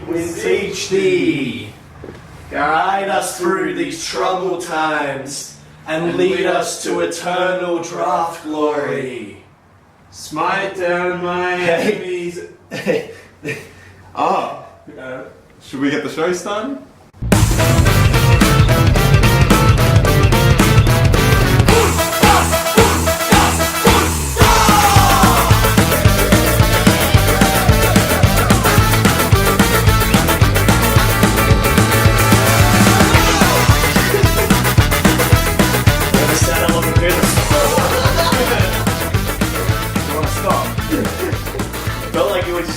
we beseech thee, guide us through these troubled times, and lead us to eternal draft glory. Smite down my enemies. Should we get the show started?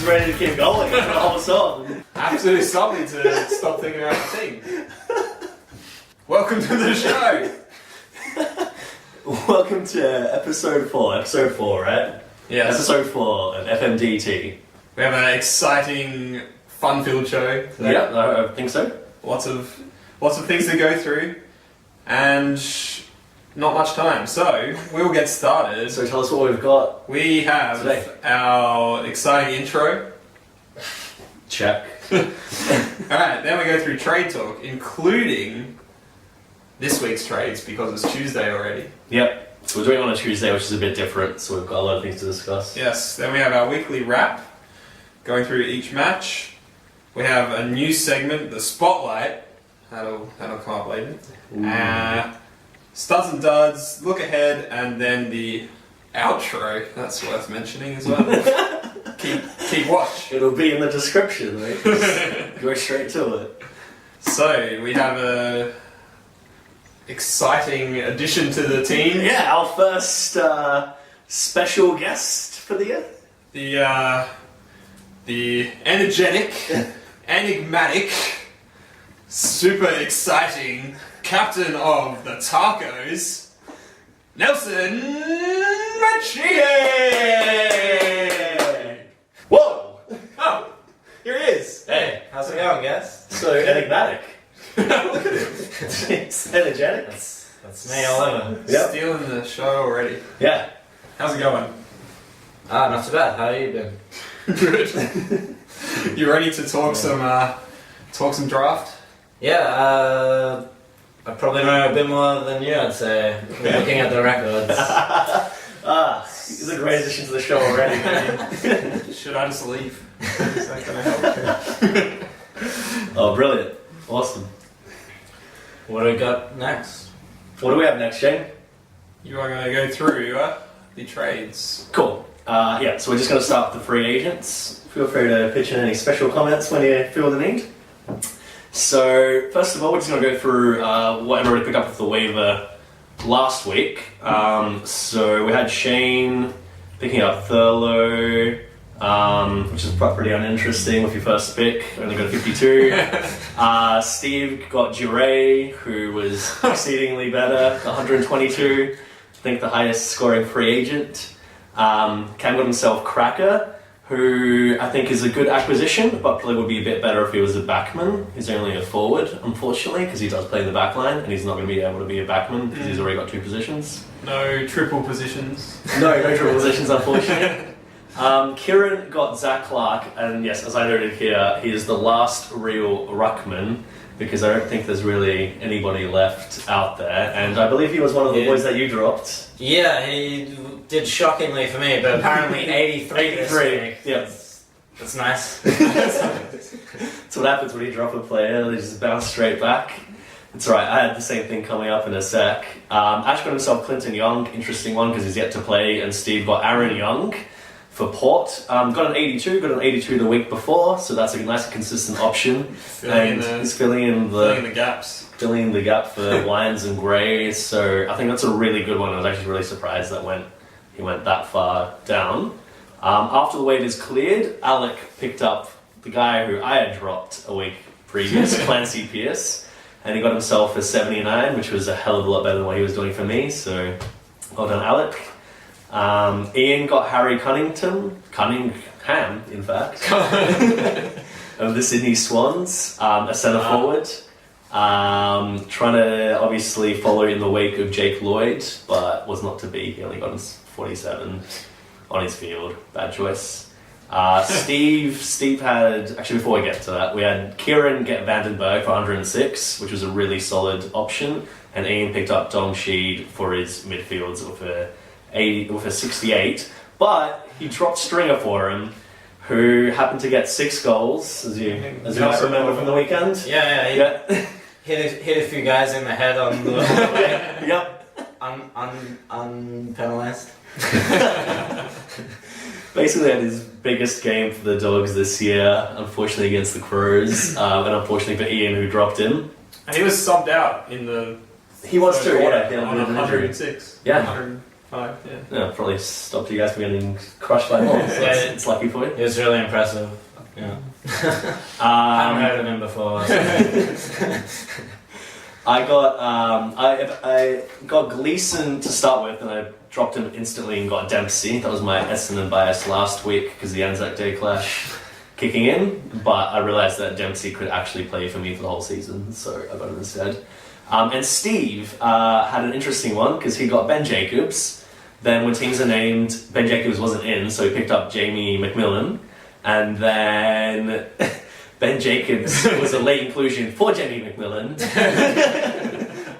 Ready to keep going for the whole song. Absolutely stop me to stop thinking about the thing. Welcome to the show. Welcome to episode 4. Episode 4, right? Yes. Episode 4 of FMDT. We have an exciting, fun-filled show today. Yeah, I think so. Lots of things to go through, and not much time. So we'll get started. So tell us what we've got. We have today. Our exciting intro. Check. Alright, then we go through trade talk, including this week's trades because it's Tuesday already. Yep. So we're doing it on a Tuesday, which is a bit different, so we've got a lot of things to discuss. Yes, then we have our weekly wrap, going through each match. We have a new segment, the Spotlight. That'll come up later. Studs and duds, look ahead, and then the outro. That's worth mentioning as well. keep watch. It'll be in the description, right? Go straight to it. So we have a exciting addition to the team. Yeah, our first special guest for the year. The energetic, enigmatic, super exciting captain of the Tacos, Nelson Machie! Whoa! Oh, here he is. Hey, how's it going, guys? So enigmatic. Look at him. It's energetic. That's me all over. Yep. Stealing the show already. Yeah. How's it going? Not too bad. How are you been? Good. You ready to talk some draft? Yeah, I probably know a bit more than you, I'd say, looking at the records. He's a great addition to the show already. Should I just leave? Is that gonna help? Oh, brilliant. Awesome. What do we got next? What do we have next, Shane? You are going to go through the trades. Cool. Yeah, so we're just going to start with the free agents. Feel free to pitch in any special comments when you feel the need. So, first of all, we're just going to go through what everybody picked up with the waiver last week. So, we had Shane picking up Thurlow, which is pretty uninteresting with your first pick. Only got a 52. Steve got Jure, who was exceedingly better, 122. I think the highest scoring free agent. Cam got himself Cracker, who I think is a good acquisition, but probably would be a bit better if he was a backman. He's only a forward, unfortunately, because he does play in the back line, and he's not going to be able to be a backman because he's already got 2 positions. No triple positions. No triple positions, unfortunately. Kieran got Zach Clark, and yes, as I noted here, he is the last real ruckman, because I don't think there's really anybody left out there, and I believe he was one of the boys that you dropped. Yeah, he did shockingly for me, but apparently 83 this week. Yeah. That's nice. That's what happens when you drop a player, they just bounce straight back. It's alright, I had the same thing coming up in a sec. Ash got himself Clinton Young, interesting one because he's yet to play, and Steve got Aaron Young for Port. Got an 82 the week before, so that's a nice consistent option. He's filling in the gaps. Filling in the gap for Wines and Gray, so I think that's a really good one. I was actually really surprised that he went that far down. After the waivers cleared, Alec picked up the guy who I had dropped a week previous, Clancy Pierce, and he got himself a 79, which was a hell of a lot better than what he was doing for me, so well done, Alec. Ian got Harry Cunningham, in fact, of the Sydney Swans, a centre forward. Trying to obviously follow in the wake of Jake Lloyd, but was not to be. He only got his 47 on his field. Bad choice. Steve had, actually before we get to that, we had Kieran get Vandenberg for 106, which was a really solid option, and Ian picked up Dom Sheed for his midfields with a 68, but he dropped Stringer for him, who happened to get 6 goals, as you might remember from the weekend. Yeah. Hit a few guys in the head on the way. Yep. Unpenalized. Basically had his biggest game for the Dogs this year, unfortunately against the Crows, and unfortunately for Ian, who dropped him. And he was subbed out in the... He was too, quarter, yeah. on 106. Yeah. 105, yeah. Yeah, probably stopped you guys from getting crushed by more, so it's lucky for you. It was really impressive. Yeah. I haven't heard of him before. So. I got Gleason to start with, and I dropped him instantly and got Dempsey. That was my Essendon bias last week because the Anzac Day clash kicking in. But I realised that Dempsey could actually play for me for the whole season, so I got him instead. And Steve had an interesting one because he got Ben Jacobs. Then when teams are named, Ben Jacobs wasn't in, so he picked up Jamie McMillan. And then Ben Jacobs was a late inclusion for Jamie McMillan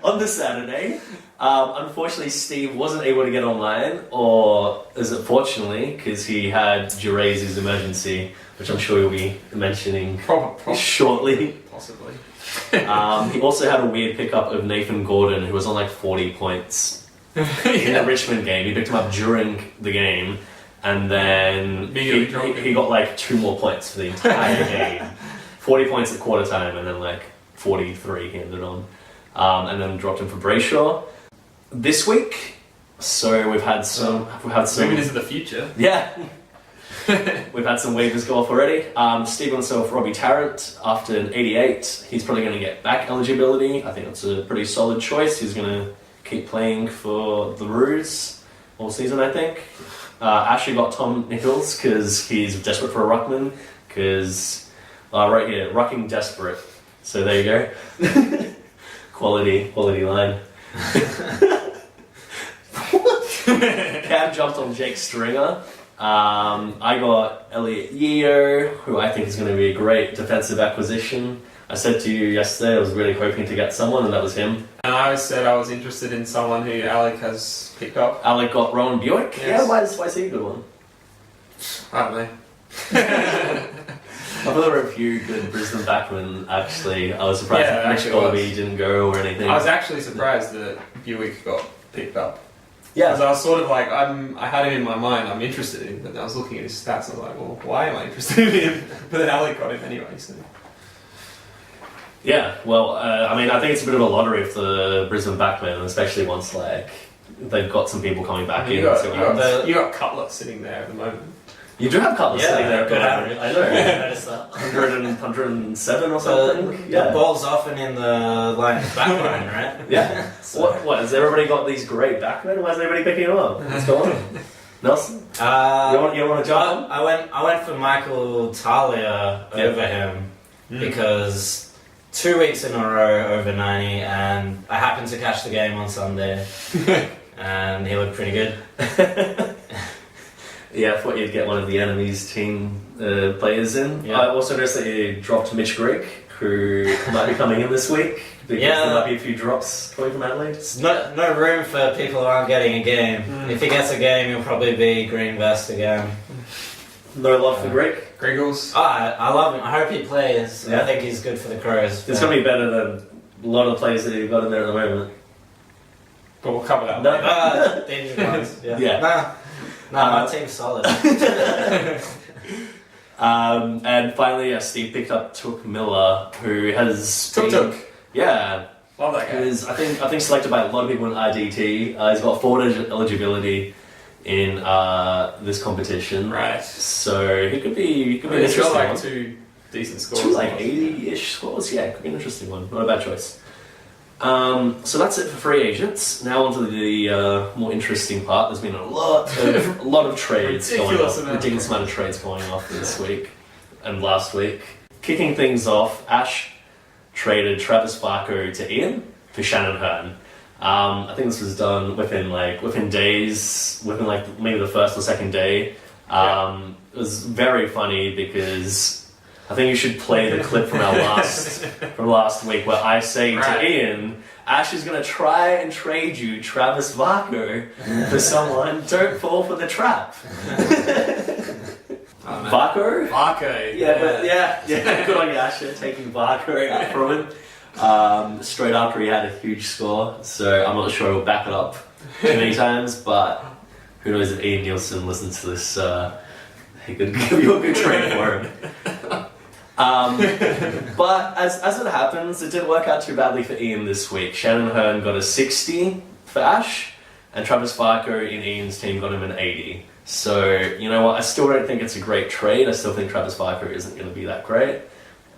on the Saturday. Unfortunately, Steve wasn't able to get online, or is it fortunately, because he had Gervais' emergency, which I'm sure you'll be mentioning shortly. Possibly. He also had a weird pickup of Nathan Gordon, who was on like 40 points in the Richmond game. He picked him up during the game, and then he got like 2 more points for the entire game. 40 points at quarter time, and then like 43 he ended on. And then dropped him for Brayshaw. This week, so we've had some moving into the future. Yeah. We've had some waivers go off already. Steve himself, Robbie Tarrant, after an 88, he's probably going to get back eligibility. I think that's a pretty solid choice. He's going to keep playing for the Roos all season, I think. Ashley got Tom Nichols because he's desperate for a ruckman. Because right here, rucking desperate. So there you go. quality line. Cam jumped on Jake Stringer. I got Elliot Yeo, who I think is going to be a great defensive acquisition. I said to you yesterday I was really hoping to get someone, and that was him. And I said I was interested in someone who Alec has picked up. Alec got Rowan Buick? Yes. Yeah, why is he a good one? I don't know. I thought there were a few good Brisbane backmen, actually. I was surprised that Mitch Golby didn't go or anything. I was actually surprised that Buick got picked up. Yeah. Because I was sort of like, I had him in my mind, I'm interested in him, but I was looking at his stats and I was like, well, why am I interested in him? But then Alec got him anyway, so... Yeah, well, I mean, I think it's a bit of a lottery for the Brisbane backmen, especially once, like, they've got some people coming back in. You got Cutler sitting there at the moment. You do have Cutler sitting there. Good average. I know. I noticed that. 107 or something? The ball's often in the Lions back line, right? Yeah. So. What, has everybody got these great backmen? Why is everybody picking them up? What's going on? Nelson? You want to jump on? I went for Michael Talia over him because 2 weeks in a row over 90, and I happened to catch the game on Sunday, and he looked pretty good. Yeah, I thought you'd get one of the enemy's team players in. Yeah. I also noticed that you dropped Mitch Greig, who might be coming in this week, because there might be a few drops coming from Adelaide. There's no room for people who aren't getting a game. If he gets a game, he'll probably be green vest again. No love for Greig? Griggles. I love him. I hope he plays. Yeah. I think he's good for the Crows. It's going to be better than a lot of the players that you've got in there at the moment. But we'll cover that. No. Dangerous ones. Yeah. My team's solid. And finally, Steve picked up Took Miller, who has Took. Yeah. Love that guy. He was, I think selected by a lot of people in IDT. He's got forward eligibility in this competition. Right. So he could be an He's got interesting like one. 2 decent scores. 2 like 80-ish scores. Yeah, it could be an interesting one. Not a bad choice. So that's it for free agents. Now onto the more interesting part. There's been a lot of trades ridiculous amount of trades going off this week and last week. Kicking things off, Ash traded Travis Barco to Ian for Shannon Hearn. I think this was done within days, within like maybe the first or second day. It was very funny because I think you should play the clip from our last week where I say to Ian, Ash is going to try and trade you Travis Varco for someone. Don't fall for the trap. Varco? Varco. Yeah. Good on you, Ash, for taking Varco out from him. Straight after he had a huge score. So I'm not sure he'll back it up too many times, but who knows if Ian Nielsen listens to this, he could give you a good trade for him. But as it happens, it didn't work out too badly for Ian this week. Shannon Hearn got a 60 for Ash, and Travis Varco in Ian's team got him an 80. So, you know what, I still don't think it's a great trade. I still think Travis Varco isn't going to be that great,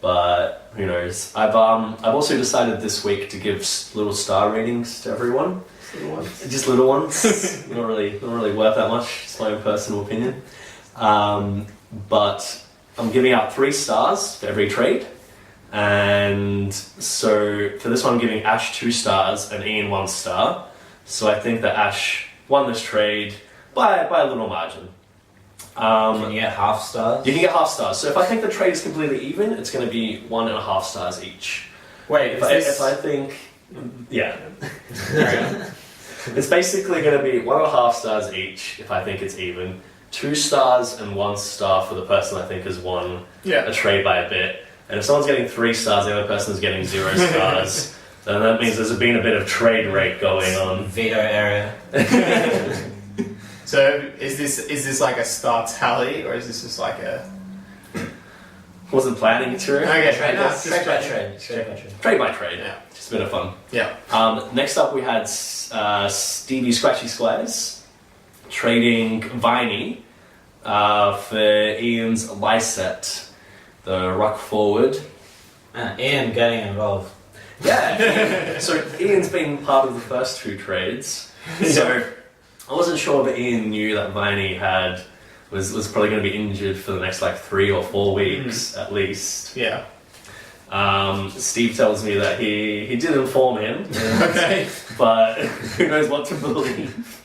but who knows. I've also decided this week to give little star ratings to everyone. Just little ones. not really worth that much. It's my own personal opinion. But I'm giving out 3 stars for every trade, and so for this one I'm giving Ash 2 stars and Ian 1 star. So I think that Ash won this trade by a little margin. Can you get half stars? You can get half stars. So if I think the trade is completely even, it's going to be 1.5 stars each. Wait, if I think, yeah. It's basically going to be 1.5 stars each if I think it's even. 2 stars and 1 star for the person I think has won a trade by a bit. And if someone's getting 3 stars, the other person's getting 0 stars, then that means there's been a bit of trade rate going on. Veto area. So is this like a star tally, or is this just like a... Wasn't planning to. Okay, Trade by trade. Trade by trade. Yeah. Just a bit of fun. Yeah. Next up we had Stevie Scratchy Squares trading Viney for Ian's Lysette, the ruck forward. Ian getting involved. Yeah. So Ian's been part of the first 2 trades. So I wasn't sure that Ian knew that Viney was probably going to be injured for the next 3 or 4 weeks at least. Yeah. Steve tells me that he did inform him. Okay. But who knows what to believe.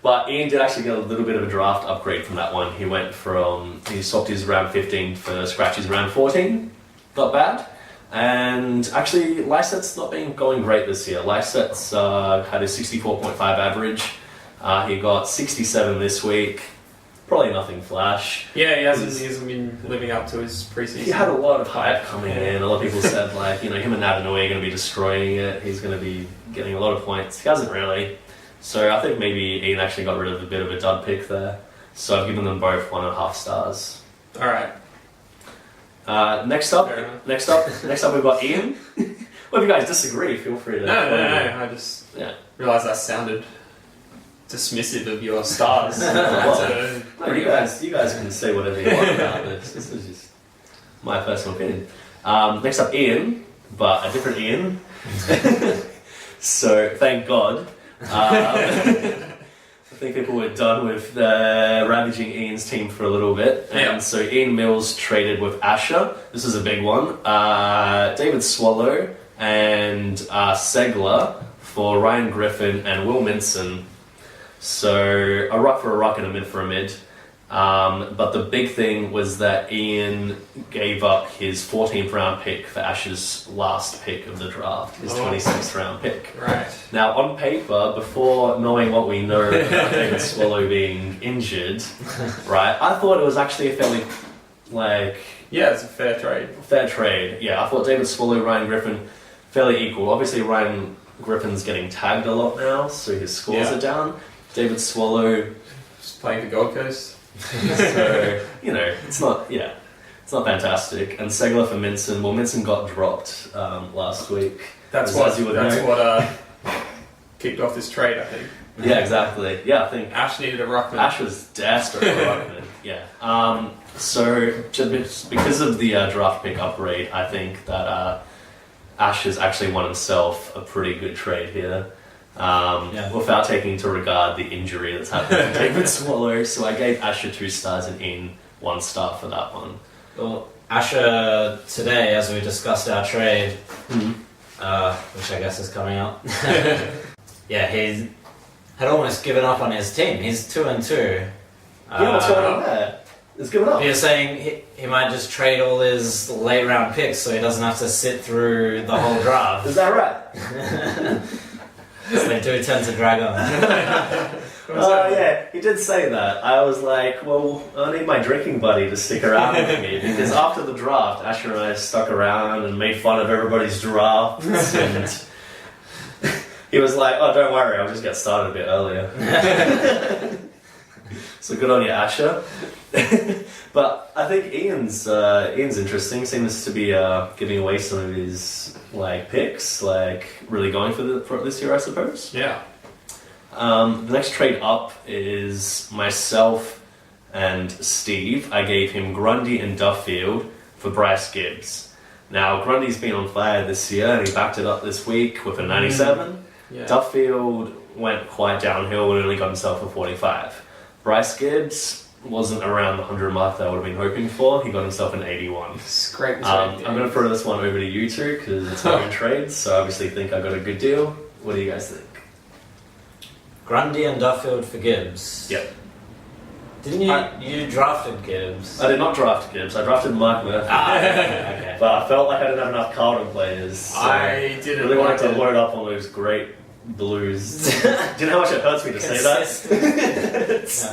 But Ian did actually get a little bit of a draft upgrade from that one. He swapped his round 15 for Scratchy's round 14. Not bad. And actually, Lysette's not been going great this year. Lysette's had a 64.5 average. He got 67 this week. Probably nothing flash. Yeah, he hasn't been living up to his preseason. He had a lot of hype coming in. A lot of people said, him and Adenoy are going to be destroying it. He's going to be getting a lot of points. He hasn't really. So I think maybe Ian actually got rid of a bit of a dud pick there. So I've given them both 1.5 stars. All right. Next up we've got Ian. Well, if you guys disagree, feel free to... No. I just realised that sounded dismissive of your stars. No, you guys can say whatever you want about this. This is just my personal opinion. Next up, Ian, but a different Ian. So, thank God. I think people were done with ravaging Ian's team for a little bit. And so Ian Mills traded with Asher. This is a big one. David Swallow and Segler for Ryan Griffin and Will Minson. So a ruck for a ruck and a mid for a mid. But the big thing was that Ian gave up his 14th round pick for Ash's last pick of the draft, his 26th round pick. Right. Now, on paper, before knowing what we know about David Swallow being injured, right, I thought it was actually a fairly, yeah, it's a fair trade. Fair trade, yeah. I thought David Swallow, Ryan Griffin, fairly equal. Obviously, Ryan Griffin's getting tagged a lot now, so his scores are down. David Swallow... Just playing for Gold Coast. So, it's not fantastic. And Segler for Minson. Well, Minson got dropped last week. That's what kicked off this trade, I think. Yeah, exactly. Yeah, I think Ash needed a ruckman. Ash was desperate for a ruckman. Yeah. So just because of the draft pick upgrade, I think that Ash has actually won himself a pretty good trade here. Without taking into regard the injury that's happened to David Swallow. So I gave Asher 2 stars and Ian 1 star for that one. Well, Asher today, as we discussed our trade, which I guess is coming up, he had almost given up on his team. He's 2-2, Yeah, what's going on there? It's given up. You're saying he might just trade all his late round picks so he doesn't have to sit through the whole draft. Is that right? So they do tend to drag on. Oh yeah, he did say that. I was like, well, I need my drinking buddy to stick around with me because after the draft, Asher and I stuck around and made fun of everybody's drafts, and he was like, "Oh, don't worry, I'll just get started a bit earlier." So good on you, Asher. But I think Ian's interesting. Seems to be giving away some of his picks, really going for this year, I suppose. Yeah. The next trade up is myself and Steve. I gave him Grundy and Duffield for Bryce Gibbs. Now, Grundy's been on fire this year and he backed it up this week with a 97. Yeah. Duffield went quite downhill and only got himself a 45. Bryce Gibbs wasn't around the 100 mark that I would have been hoping for. He got himself an 81. Scrape the I'm going to throw this one over to you two because it's my own trade, so I obviously think I got a good deal. What do you guys think? Grundy and Duffield for Gibbs. Yep. Didn't you drafted Gibbs? I did not draft Gibbs. I drafted Mark Murphy. Okay. But I felt like I didn't have enough Carlton players. So I didn't really wanted to like it. load up on those great Blues. Do you know how much it hurts me to say that? It's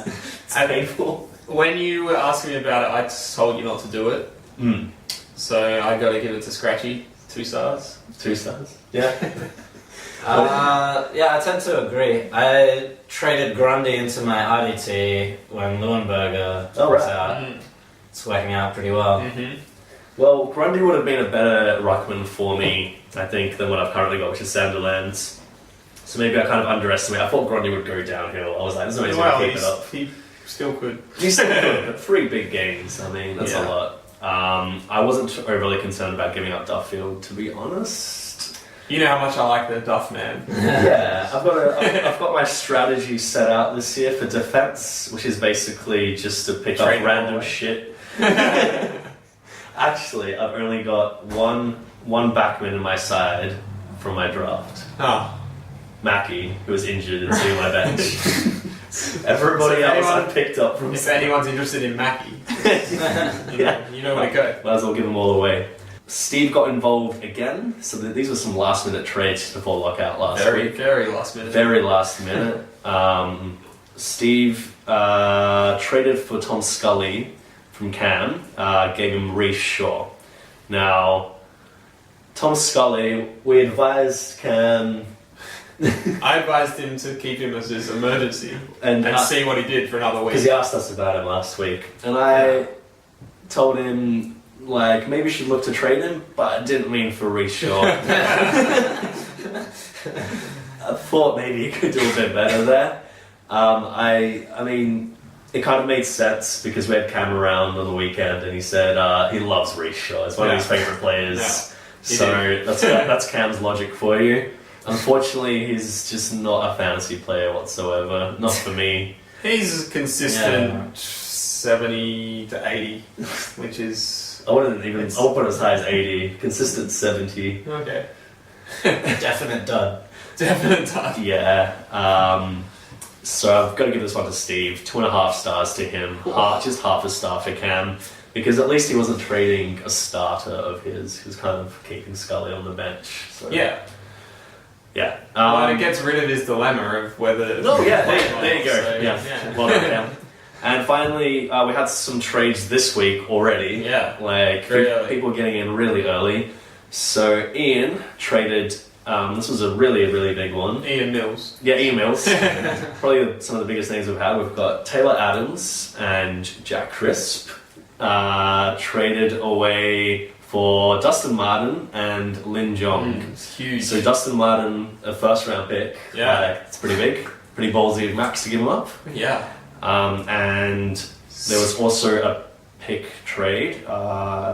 painful. When you were asking me about it, I told you not to do it. So I got to give it to Scratchy. 2 stars. 2 stars. Yeah. Yeah, I tend to agree. I traded Grundy into my RDT when Leuenberger was out. It's working out pretty well. Mm-hmm. Well, Grundy would have been a better ruckman for me, I think, than what I've currently got, which is Sanderlands. So maybe I kind of underestimated. I thought Grundy would go downhill. I was like, there's no way he's going to keep it up. He still could. He's still good, but 3 big games. I mean, that's a lot. I wasn't overly concerned about giving up Duffield, to be honest. You know how much I like the Duff man. Yeah, I've got my strategy set out this year for defense, which is basically just to pick up random shit. Actually, I've only got one backman in my side from my draft. Oh. Mackie, who was injured and sitting on my bench. Everybody else I picked up from. If anyone's interested in Mackie, you know where to go. Might as well give them all away. Steve got involved again, so these were some last minute trades before lockout last week. Very last minute. Very last minute. Steve traded for Tom Scully from Cam, gave him Reece Shaw. Now, Tom Scully, we advised Cam. I advised him to keep him as his emergency and see what he did for another week. Because he asked us about him last week. And I told him, maybe you should look to trade him, but I didn't mean for Reece Shaw. I thought maybe he could do a bit better there. I mean, it kind of made sense because we had Cam around on the weekend and he said he loves Reece Shaw. It's one of his favourite players. Yeah, so that's Cam's logic for you. Unfortunately, he's just not a fantasy player whatsoever. Not for me. He's consistent 70 to 80, which is... I'll put it as high as 80. Consistent 70. Okay. Definite dud. Definite dud. Yeah. So I've got to give this one to Steve. 2.5 stars to him. Just half a star for Cam. Because at least he wasn't trading a starter of his. He was kind of keeping Scully on the bench. So. Yeah. Yeah. Well, it gets rid of his dilemma of whether... Oh, yeah, there you go. So, yeah. Well done, Cam. And finally, we had some trades this week already. Yeah. People getting in really early. So Ian traded... this was a really, really big one. Ian Mills. Yeah, Ian Mills. Probably some of the biggest names we've had. We've got Taylor Adams and Jack Crisp. Traded away for Dustin Martin and Lin Jong. It's huge. So Dustin Martin, a first round pick. Yeah. It's pretty big. Pretty ballsy of Max to give him up. Yeah. And there was also a pick trade.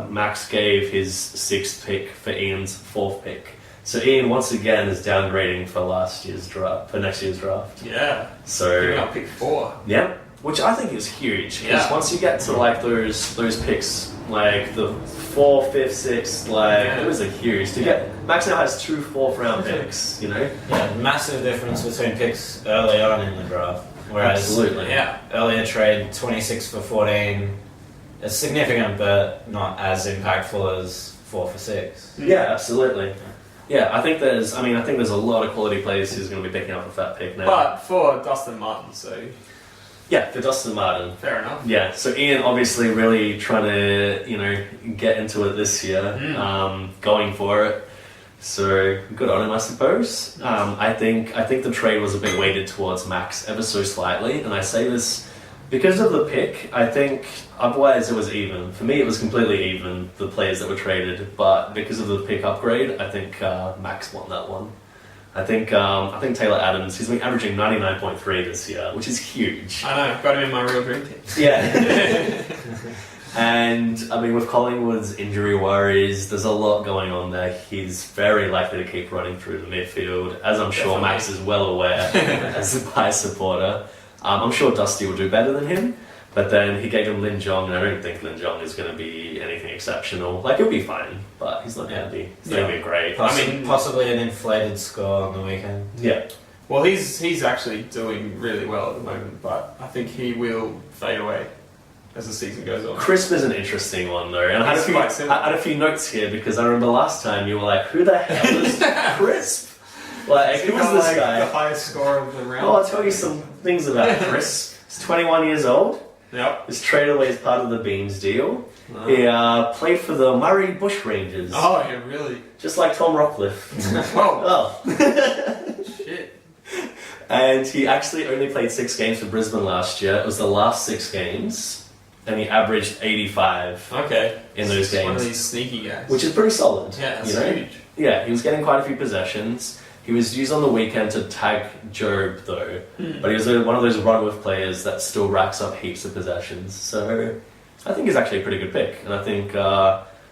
Max gave his 6th pick for Ian's 4th pick. So Ian once again is downgrading for next year's draft. Yeah. So giving up pick 4. Yeah. Which I think is huge. Because once you get to those picks, the 4th, 5th, 6th, those are huge. Max now has 2 4th round picks, you know? Yeah, massive difference between picks early on in the draft. Whereas Absolutely. Yeah. earlier trade 26 for 14 is significant, but not as impactful as 4 for 6. Yeah, absolutely. Yeah, I think there's a lot of quality players who's going to be picking up with that pick now. But for Dustin Martin, so yeah, for Dustin Martin. fair enough. Yeah, so Ian obviously really trying to, get into it this year, going for it. So good on him, I suppose. I think the trade was a bit weighted towards Max ever so slightly, and I say this because of the pick. I think otherwise it was even. For me, it was completely even, the players that were traded, but because of the pick upgrade, I think Max won that one. I think Taylor Adams, he's been averaging 99.3 this year, which is huge. I know, I've got him in my real dream team. Yeah. And, with Collingwood's injury worries, there's a lot going on there. He's very likely to keep running through the midfield, as I'm sure Max is well aware as a Pies supporter. I'm sure Dusty will do better than him, but then he gave him Lin Jong, and I don't think Lin Jong is going to be anything exceptional. He'll be fine, but he's not going to be. He's not going to be great. Possibly an inflated score on the weekend. Yeah. Well, he's actually doing really well at the moment, but I think he will fade away as the season goes on. Crisp is an interesting one, though. And I had a few notes here, because I remember last time you were like, who the hell is Crisp? Who was this guy? The highest score of the round. Oh, I'll tell you some things about Crisp. He's 21 years old. Yep. He's traded away as part of the Beans deal. He played for the Murray Bush Rangers. Oh, yeah, really? Just like Tom Rockcliffe. Whoa. Oh. Shit. And he actually only played 6 games for Brisbane last year. It was the last 6 games. And he averaged 85 in those games. One of these sneaky guys. Which is pretty solid. Yeah, that's huge. Yeah, he was getting quite a few possessions. He was used on the weekend to tag Job, though. But he was one of those run-with players that still racks up heaps of possessions. So I think he's actually a pretty good pick. And I think,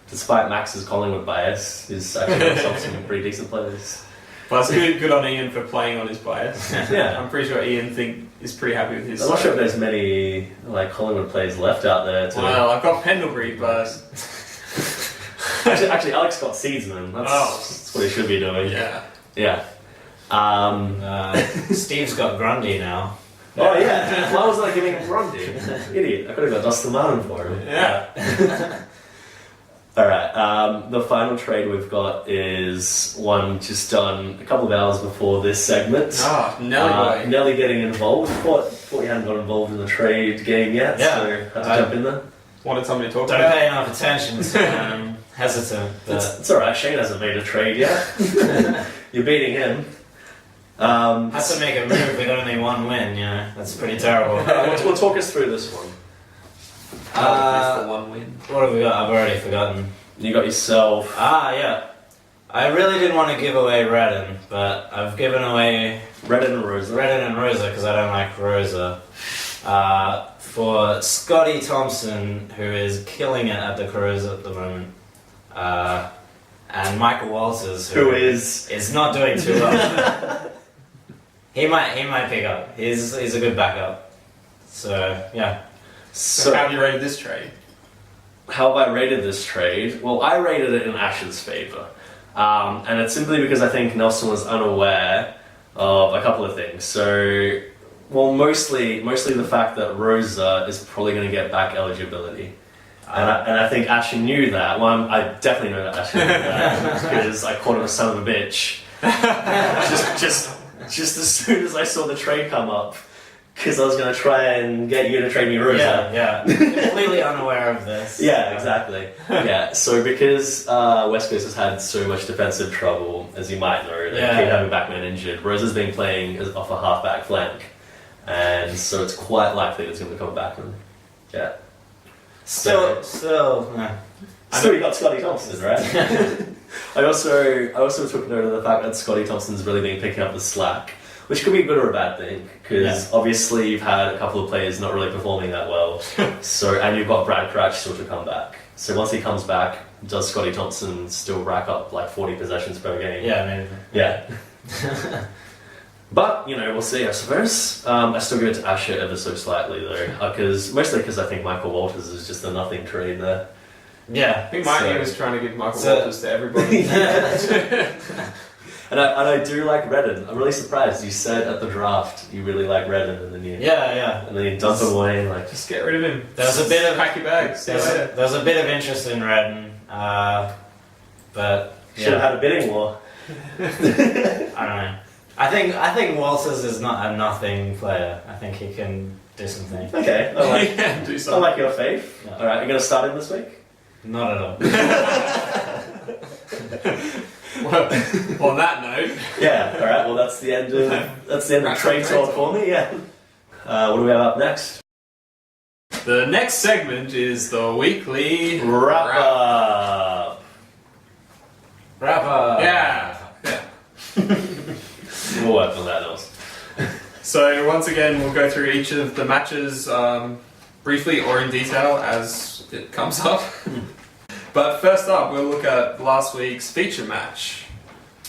despite Max's Collingwood bias, he's actually got some pretty decent players. But it's good on Ian for playing on his bias. Yeah. I'm pretty sure Ian is pretty happy with his I'm not sure if there's many Collingwood players left out there. Well, I've got Pendlebury, but... actually, Alex got Seedsman. That's what he should be doing. Yeah. Yeah. Steve's got Grundy now. Oh, yeah. Why wasn't I giving him Grundy? Idiot. I could have got Dustin Martin for him. Yeah. Alright, the final trade we've got is one just done a couple of hours before this segment. Nelly boy. Nelly getting involved. Thought you hadn't got involved in the trade game yet, so had to jump in there. Wanted somebody to talk Don't about. pay enough attention, so I'm hesitant. But It's alright, Shane hasn't made a trade yet. You're beating him. had to make a move with only 1 win, that's pretty terrible. We'll talk us through this one. For 1 win. What have we got? I've already forgotten. You got yourself... Yeah. I really didn't want to give away Redden, but I've given away Redden and Rosa. Redden and Rosa because I don't like Rosa. For Scotty Thompson, who is killing it at the Crows at the moment. And Michael Walters, Who is not doing too well. He might pick up. He's a good backup. So yeah. So how have you rated this trade? How have I rated this trade? Well, I rated it in Ash's favour. And it's simply because I think Nelson was unaware of a couple of things. So, mostly the fact that Rosa is probably going to get back eligibility. And I think Ash knew that. Well, I definitely know that Ash knew that because I called him a son of a bitch. just as soon as I saw the trade come up, because I was going to try and get you to trade me Rosa. Yeah. Completely unaware of this. Yeah, exactly. Yeah, so because West Coast has had so much defensive trouble, as you might know, they keep having backman injured. Rosa's been playing off a half-back flank, and so it's quite likely it's going to become backman. Yeah. Still. Still, you got Scotty Thompson, right? I also took note of the fact that Scotty Thompson's really been picking up the slack, which could be a good or a bad thing, because obviously you've had a couple of players not really performing that well. And you've got Brad Crouch still to come back. So once he comes back, does Scotty Thompson still rack up 40 possessions per game? Yeah, maybe. Yeah. But, we'll see, I suppose. I still give it to Asher ever so slightly, though, mostly because I think Michael Walters is just a nothing trade there. Yeah. I think Mikey was trying to give Michael Walters to everybody. And I do like Redden. I'm really surprised. You said at the draft you really like Redden, and then you Yeah. and then you dump him away. Like, Just get rid of him. There was a bit of pack your bags. See you later. there was a bit of interest in Redden, but should have had a bidding war. I don't know. I think Walters is not a nothing player. I think he can do some things. Okay, I like, Yeah, do I something. like your faith. Yeah. All right, you're gonna start him this week. Not at all. Well, on that note, Yeah. All right. Well, that's the end of trade talk for me. Yeah. What do we have up next? the next segment is the weekly Wrap up. Rapper. Yeah. We'll work on that else. So once again, we'll go through each of the matches briefly or in detail as it comes up. But first up, we'll look at last week's feature match.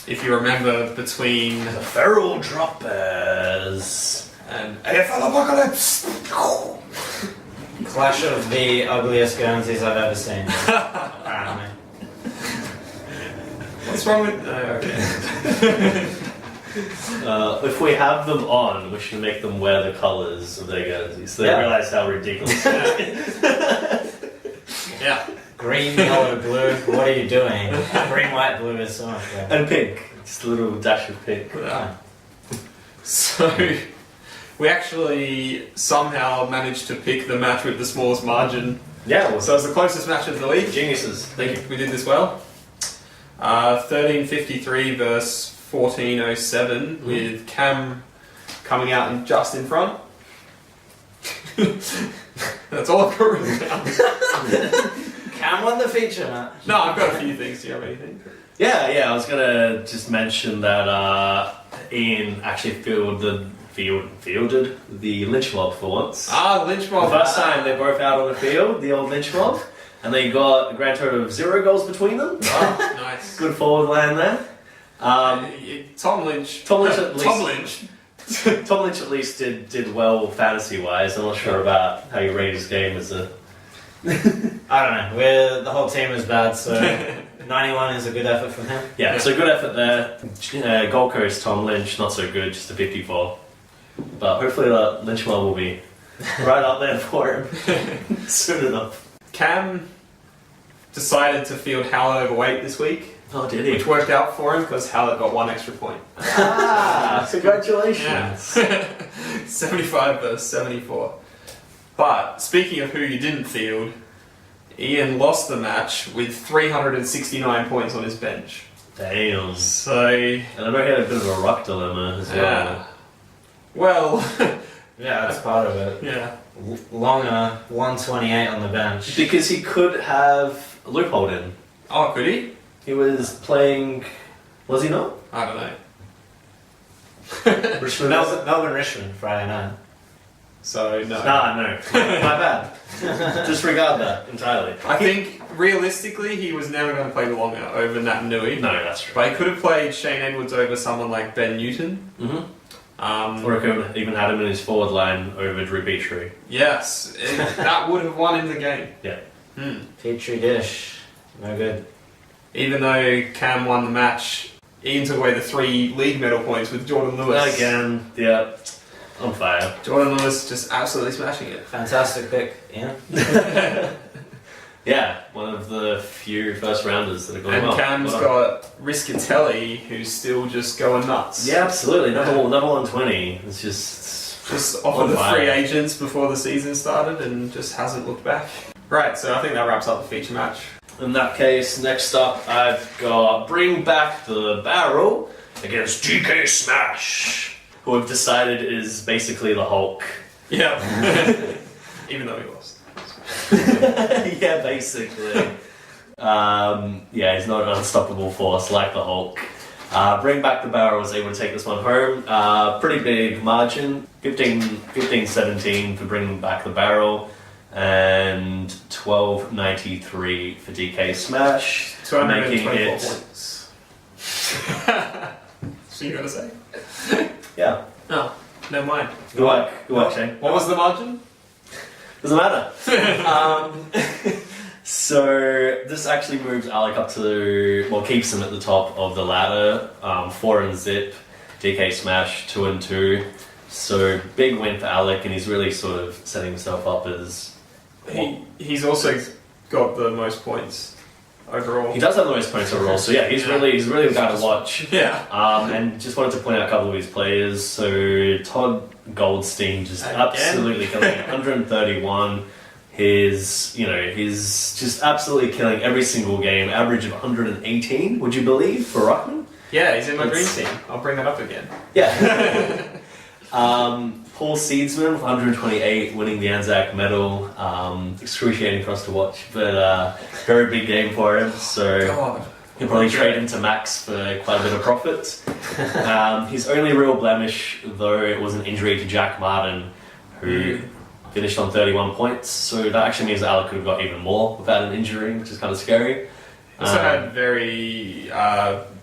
If you remember, between The Feral Droppers. and Afl Apocalypse. Clash of the ugliest Guernseys I've ever seen. Apparently. What's wrong with? Okay. If we have them on, we should make them wear the colours of their Guernseys so they Yeah. realise how ridiculous it is. Yeah. Green, yellow, blue. What are you doing? Green, white, blue is so much better. And pink. Just a little dash of pink. Yeah. So we actually somehow managed to pick the match with the smallest margin. Yeah, well, So it's the closest match of the week. geniuses. Thank you. We did this well. 1353 versus 1407 with Cam coming out and just in front. That's all I've got written down. Cam won the feature match. No, I've got a few things. Do you have anything? Yeah, I was gonna just mention that Ian actually fielded the lynch mob for once. Ah, the lynch The mob. first time they're both out on the field, the old lynch mob, and they got a grand total of 0 goals between them. Oh, nice. Good forward line there. Tom Lynch. Tom Lynch at least. Tom Lynch. Tom Lynch at least did well fantasy wise. I'm not sure about how you rate his game as a. I don't know. The whole team is bad, so 91 is a good effort from him. Yeah, so good effort there. Gold Coast Tom Lynch, not so good, just a 54. But hopefully that Lynch mob will be right up there for him soon enough. Cam decided to field Howlett overweight this week, Oh, did he? which worked out for him because Howlett got 1 extra point. Ah, congratulations. Yeah. 75 versus 74. But speaking of who you didn't field, Ian lost the match with 369 points on his bench. Damn. So, And I know he had a bit of a rock dilemma as well. yeah. Well, Yeah, that's part of it. yeah. Longer, 128 on the bench. Because he could have loopholed in. Oh, could he? He was playing. Was he not? I don't know. Richmond. Melbourne Richmond, Friday night. So, no. Ah, no. My bad. Disregard that entirely. I think, realistically, he was never going to play Longer over Nat Nui. No, that's true. But he could have played Shane Edwards over someone like Ben Newton. Mm-hmm. Or he could have even had him in his forward line over Drew Petrie. Yes, that would have won him the game. Yeah. Petri dish. No good. Even though Cam won the match, Ian took away the 3 league medal points with Jordan Lewis. Again, yeah. On fire. Jordan Lewis just absolutely smashing it. Fantastic pick, Ian. Yeah, one of the few first rounders that have gone And well. Cam's got Riscatelli, who's still just going nuts. Yeah, absolutely. Number 120. It's just Just on offered the fire. free agents before the season started and just hasn't looked back. Right, so I think that wraps up the feature match. In that case, next up I've got Bring Back the Barrel against GK Smash, who I've decided is basically the Hulk. Yeah. Even though he lost. Yeah, basically. Yeah, he's not an unstoppable force like the Hulk. Bring Back the Barrel was able to take this one home. Pretty big margin, 15-17 for Bring Back the Barrel, and 12.93 for DK Smash, 224 making it. points. So you gotta say? Yeah, No, never mind. good work, Shane. What was the margin? Doesn't matter. So this actually moves Alec up to, well, keeps him at the top of the ladder. 4 and zip, DK smash 2 and 2. So big win for Alec, and he's really sort of setting himself up as. He's also got the most points overall. He does have the most points overall, so yeah, he's really the guy to watch. Yeah. And just wanted to point out a couple of his players. So Todd Goldstein just absolutely killing it. 131. He's just absolutely killing every single game. Average of 118. Would you believe for Ruckman? Yeah, he's in my green team. I'll bring that up again. Yeah. Paul Seedsman with 128, winning the Anzac medal. Excruciating for us to watch, but very big game for him. So God. he'll probably trade him to Max for quite a bit of profit. His only real blemish, though, it was an injury to Jack Martin, who finished on 31 points. So that actually means that Alec could have got even more without an injury, which is kind of scary. He also had very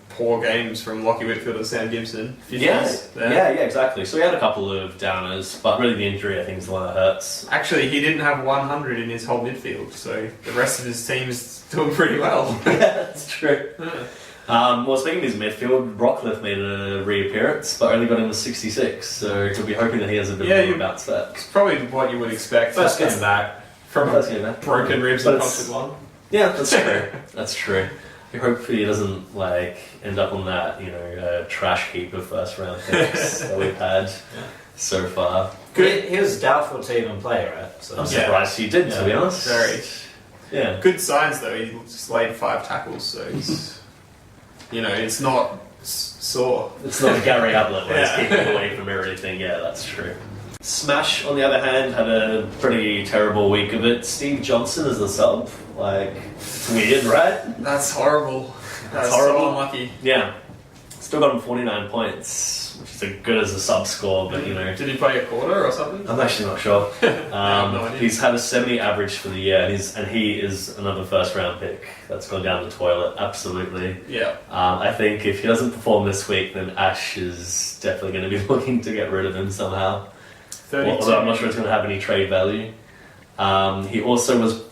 poor games from Lockie Whitfield and Sam Gibson. Yeah, exactly. So he had a couple of downers, but really the injury I think is the one that hurts. Actually, he didn't have 100 in his whole midfield, so the rest of his team's doing pretty well. Yeah, that's true. Well, speaking of his midfield, Rockcliffe made a reappearance, but only got him to 66, so he'll be hoping that he has a bit of a bounce back. It's probably what you would expect. First game back. From broken ribs and punctured lung. Yeah, that's true. That's true. I hope he doesn't end up on that trash heap of first round picks that we've had so far. Good. He was doubtful to even play, right? So I'm surprised he did, to be honest. Very. Yeah. Good signs though. He just laid 5 tackles, so he's, it's not sore. It's not a Gary Ablett where he's keeping away from everything. Yeah, that's true. Smash, on the other hand, had a pretty terrible week of it. Steve Johnson as the sub. It's weird, right? That's horrible. That's horrible. So unlucky. Yeah. Still got him 49 points, which is as good as a sub score, but Did he play a quarter or something? I'm actually not sure. No idea. He's had a 70 average for the year, and he is another first round pick that's gone down the toilet, absolutely. Yeah. I think if he doesn't perform this week, then Ash is definitely going to be looking to get rid of him somehow. Although I'm not sure it's going to have any trade value. He also was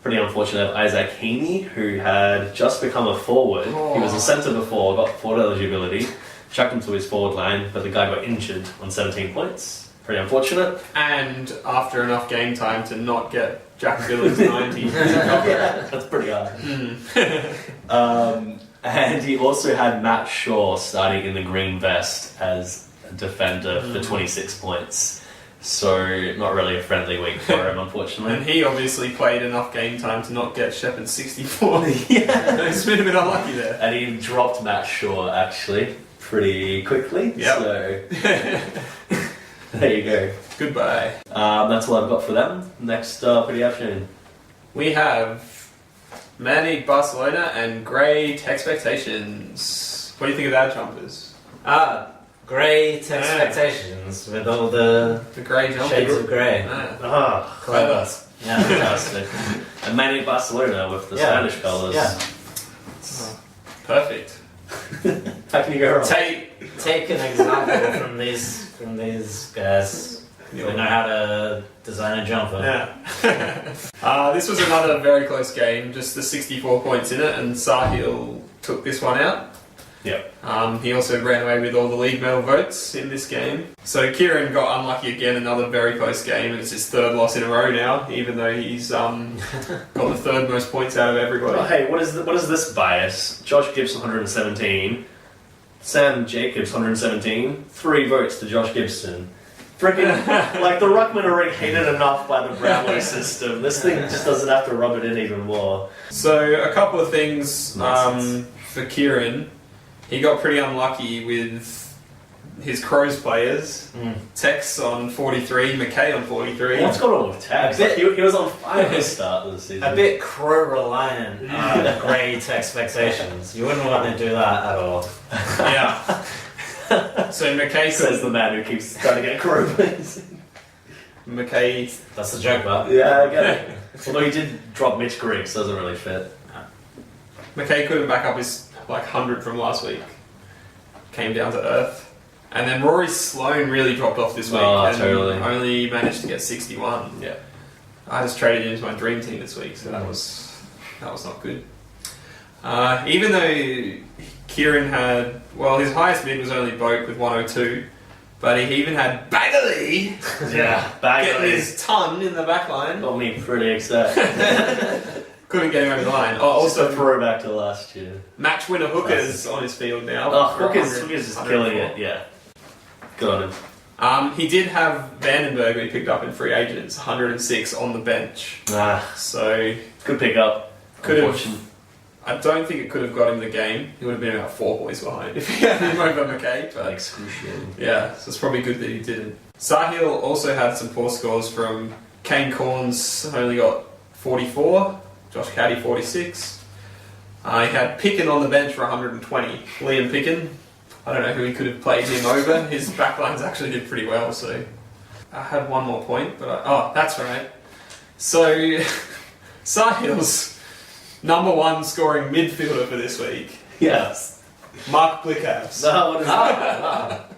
pretty unfortunate of Isaac Heaney, who had just become a forward. He was a centre before, got forward eligibility, chucked him to his forward line, but the guy got injured on 17 points. Pretty unfortunate. And after enough game time to not get Jack Billy's 90. Yeah, that's pretty hard. And he also had Matt Shaw starting in the green vest as a defender for 26 points. So, not really a friendly week for him, unfortunately. And he obviously played enough game time to not get Shepard 64. Yeah. He's been a bit unlucky there. And he dropped Matt Shaw, actually, pretty quickly. Yep. So, there you go. Goodbye. That's all I've got for them. Next up, pretty afternoon. We have Manny Barcelona and Grey Texpectations. What do you think of that, Jumpers? Grey Texpectations with all the grey jumpers. shades of grey. Clever. Yeah. Fantastic. And Manny Barcelona with the Spanish colours. Yeah. Perfect. How can you go wrong? Take an example from these guys who know how to design a jumper. Yeah. This was another very close game, just the 64 points in it, and Sahil took this one out. Yep. He also ran away with all the league medal votes in this game. So Kieran got unlucky again, another very close game, and it's his 3rd loss in a row now, even though he's got the 3rd most points out of everybody. Oh, hey, what is this bias? Josh Gibson 117, Sam Jacobs 117, 3 votes to Josh Gibson. Freaking, the Ruckman are already hated enough by the Brownlow system. This thing just doesn't have to rub it in even more. So a couple of things for Kieran. He got pretty unlucky with his Crows players. Tex on 43, McKay on 43. What's going on with Tex? He was on fire at the start of the season. A bit crow-reliant Grey Texpectations. You wouldn't want to do that at all. Yeah. So McKay says the man who keeps trying to get crow players. McKay... That's the joke, but yeah, I get it. Although he did drop Mitch Griggs, so it doesn't really fit. McKay couldn't back up his 100 from last week. Came down to earth. And then Rory Sloane really dropped off this week and only managed to get 61. Yeah. I just traded him into my dream team this week, so that was That was not good. Even though Kieran had, well, his highest mid was only Boat with 102, but he even had Bagley Yeah, getting his ton in the back line. got me pretty excited. Couldn't get him over the line. Oh, Also, also, throwback to last year. match winner Hookers on his field now. Oh, for Hookers 100, is just killing it, yeah. Good on him. He did have Vandenberg, who he picked up in free agents, 106 on the bench. So, Good pickup. Could have- Unfortunate. I don't think it could have got him the game. He would have been about 4 points behind if he had him over McKay. But Excruciating. yeah, so it's probably good that he didn't. Sahil also had some poor scores from Kane Corns, only got 44. Josh Caddy, 46. He had Picken on the bench for 120. Liam Picken. I don't know who he could have played him over. His backlines actually did pretty well, so... I had one more point, but oh, that's right. So, Sahil's number one scoring midfielder for this week, Yes. Mark Blickavs. No, what is that?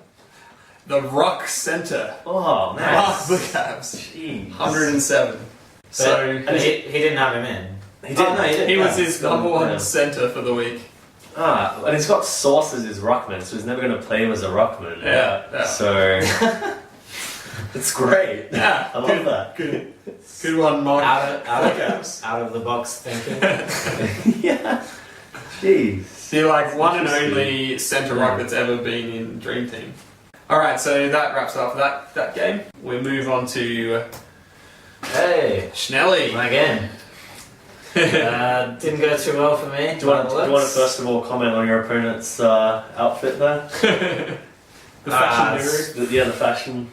The Rock Centre. Oh, Mark nice. Blickavs. Jeez. 107. So, And he didn't have him in. He Oh, no, he didn't. he was Yeah. his number one Yeah. centre for the week. And he's got Sauce as his ruckman, so he's never going to play him as a ruckman. Yeah. So, it's great. Yeah, I love that. Good one, Mark. Out of the box thinking. Yeah. Jeez. So you're like one and only centre ruck that's ever been in Dream Team. Alright, so that wraps up that game. We move on to Hey, Schnelly. again. Didn't go too well for me. Do you want to first of all comment on your opponent's outfit there? The fashion guru. The fashion.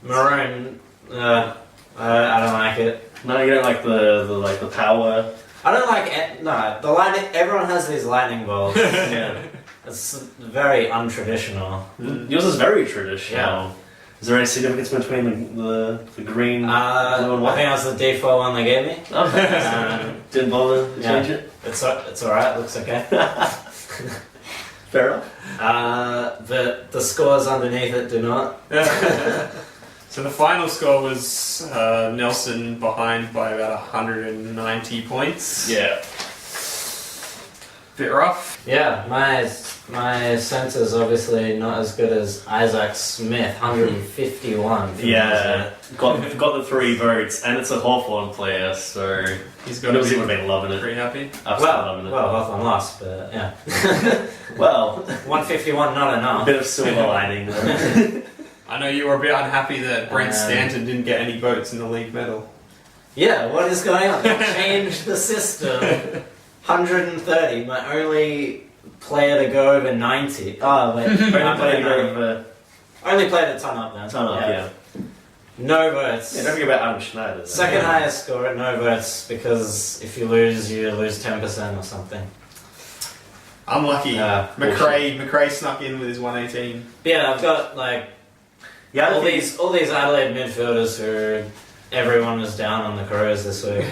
Maroon. I don't like it. No, you don't like the power. I don't like it. No, the lightning. Everyone has these lightning bolts. Yeah. It's very untraditional. Yours is very traditional. Yeah. Is there any significance between the green, blue, and I white? think that's the default one they gave me. Didn't bother to change it. It's alright. Looks okay. Fair enough. But the scores underneath it do not. So the final score was Nelson behind by about 190 points. Yeah. Bit rough. Yeah, my centre's obviously not as good as Isaac Smith, 151. Yeah. Got the 3 votes, and it's a Hawthorn player, so He's got Millsies to would have been loving it. pretty happy. Absolutely loving it. Well, Hawthorn lost, but yeah. Well, 151 not a enough. bit of silver lining there. I know you were a bit unhappy that Brent Stanton didn't get any votes in the league medal. Yeah, what is going on? They changed the system. 130, my only player to go over 90. Oh, wait. Only played a ton up then. Ton up, yeah. No votes. Yeah, don't forget about Adam Schneider. Though. Second highest score, no votes, because if you lose 10% or something. Unlucky. Yeah. McRae snuck in with his 118. But yeah, I've got like all these Adelaide midfielders who everyone was down on the Crows this week.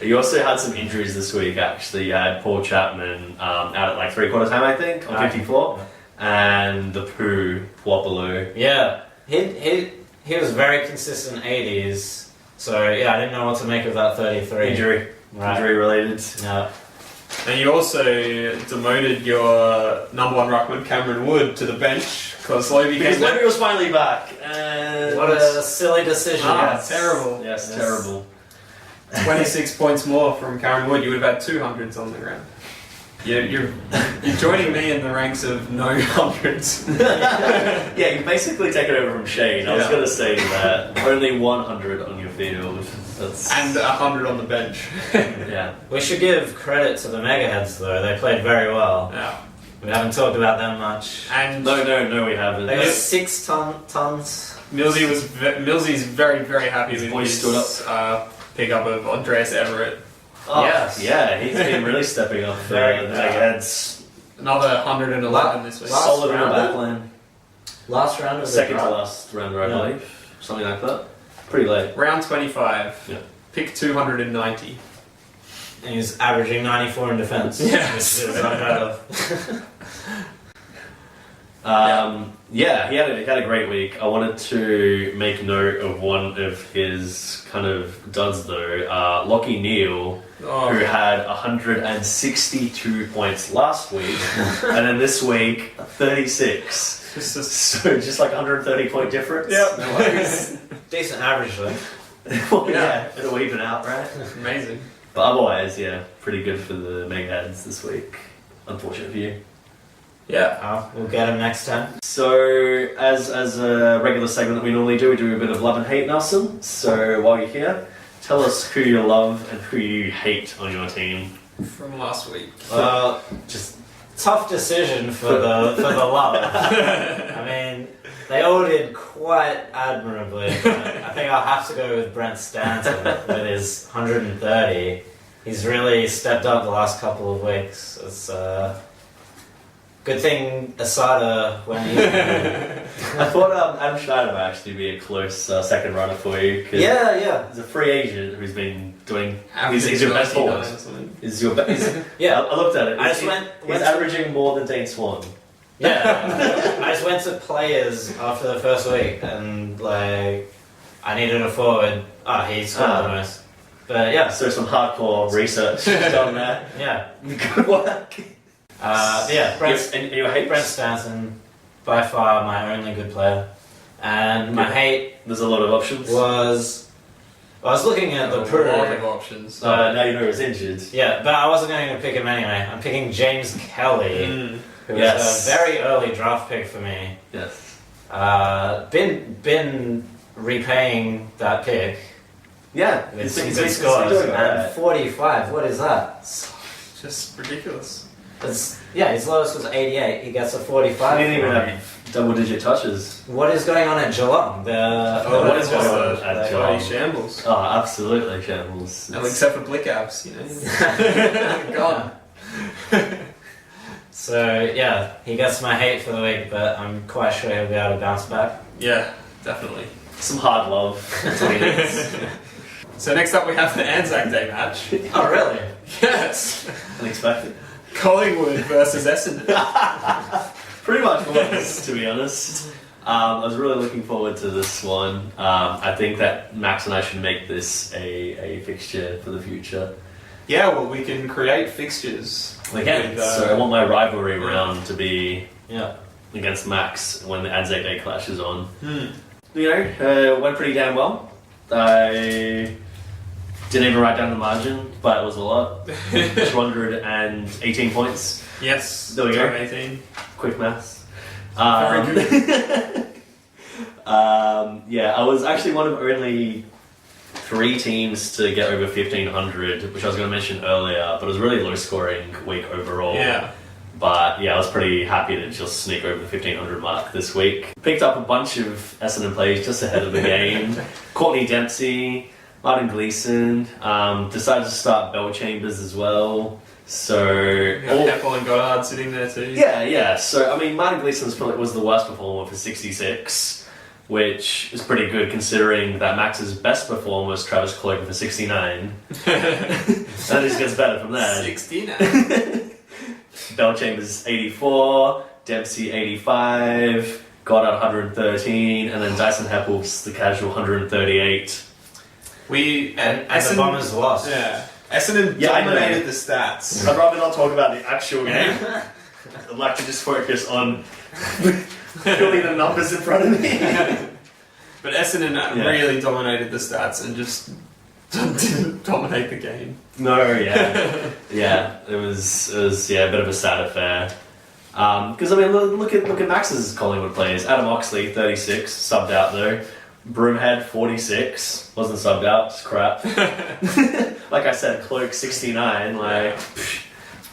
You also had some injuries this week, actually. You had Paul Chapman out at like 3/4 time, I think, on 54, and the Pooh, Wapaloo. Yeah, he was very consistent 80s, so yeah, I didn't know what to make of that 33. Injury related. Yeah. And you also demoted your number one ruckman, Cameron Wood, to the bench because Lobie Because came back. Lobie was finally back. And What a silly decision. Terrible. Yes, terrible. 26 points more from Cameron Wood. You would have had 200s on the ground. You're joining me in the ranks of no hundreds. Yeah, you basically take it over from Shane. I was going to say that. Only 100 on your field. And 100 on the bench. Yeah. We should give credit to the Megaheads though, they played very well. Yeah. We haven't talked about them much. And No, we haven't. They got 6 tons. Millsy's very, very happy His with voice his stood pickup of Andreas Everett. Oh, Yes. Yeah, he's been really stepping up for the Very Megaheads. Another 111 this week. Last Solid in the rounder? backline. Last round of the Second to draft. last rounder, I believe. Something like that. Pretty late. Round 25. Yeah. Pick 290. And he's averaging 94 in defence. Yes. Which is unheard of. Yeah, he had a great week. I wanted to make note of one of his kind of duds though. Lockie Neal, who had 162 points last week, and then this week 36. So just like 130 point difference. Yep. No worries. Decent average though. Well, yeah, it'll even out, right? Amazing. But otherwise, yeah, pretty good for the Megaheads this week. Unfortunate for you. Yeah. We'll get him next time. So, as a regular segment that we normally do, we do a bit of love and hate, Nelson. So, while you're here, tell us who you love and who you hate on your team. From last week. Just tough decision for the love. I mean, they all did quite admirably. But I think I'll have to go with Brent Stanton with his 130. He's really stepped up the last couple of weeks. It's good thing Asada when he's I thought Adam Schneider might actually be a close second runner for you. Cause yeah. he's a free agent who's been doing. He's your best forward. He's your best. Yeah. I looked at it. I just He's averaging more than Dane Swan. Yeah, I just went to players after the first week and like I needed a forward. He scored the most. But yeah, So some hardcore research done there. yeah, Good work. And you hate Brent Stanton, by far my only good player, and my hate There's a lot of options. was I was looking at the A lot of pool. options. Now you know he's injured. Yeah, but I wasn't going to pick him anyway. I'm picking James Kelly, who was Yes. a very early draft pick for me. Yes. Been repaying that pick. Yeah. With He's good scores. doing And alright. 45, what is that? Just ridiculous. His lowest was 88. He gets a 45. He didn't even have double-digit touches. What is going on at Geelong? What is going on at Geelong? Bloody shambles. Oh, absolutely shambles. And except for Blick Abs, you know. Gone. So yeah, he gets my hate for the week, but I'm quite sure he'll be able to bounce back. Yeah, definitely. Some hard love. That's what he needs. So next up we have the Anzac Day match. Oh really? Yes. Unexpected. Collingwood versus Essendon. Pretty much was, to be honest. I was really looking forward to this one. I think that Max and I should make this a fixture for the future. Yeah, well, we can create fixtures. We can. With, So I want my rivalry round to be Yeah. against Max when the Anzac Day clash is on. You know, went pretty damn well. I didn't even write down the margin, but it was a lot. 218 points. Yes. There we go. 18. Quick maths. Very good. Yeah, I was actually one of only 3 teams to get over 1,500, which I was going to mention earlier, but it was a really low scoring week overall. Yeah. But yeah, I was pretty happy to just sneak over the 1,500 mark this week. Picked up a bunch of Essendon plays just ahead of the game. Courtney Dempsey, Martin Gleeson, decided to start Bell Chambers as well. So Apple and Goddard sitting there too. yeah. So I mean, Martin Gleeson was the worst performer for 66, which is pretty good considering that Max's best performer was Travis Clover for 69. And it just gets better from there. 69. Bell Chambers 84, Dempsey 85, Goddard 113, and then Dyson Heppel's the casual 138. And the Bombers lost. Yeah. Essendon Yeah, I know. dominated the stats. I'd rather not talk about the actual game. I'd like to just focus on purely the numbers in front of me. But Essendon really dominated the stats and just didn't dominate the game. No, yeah, it was a bit of a sad affair. Because I mean, look at Max's Collingwood players. Adam Oxley 36, subbed out though. Broomhead 46, wasn't subbed out, just crap. Like I said, Cloak 69, like.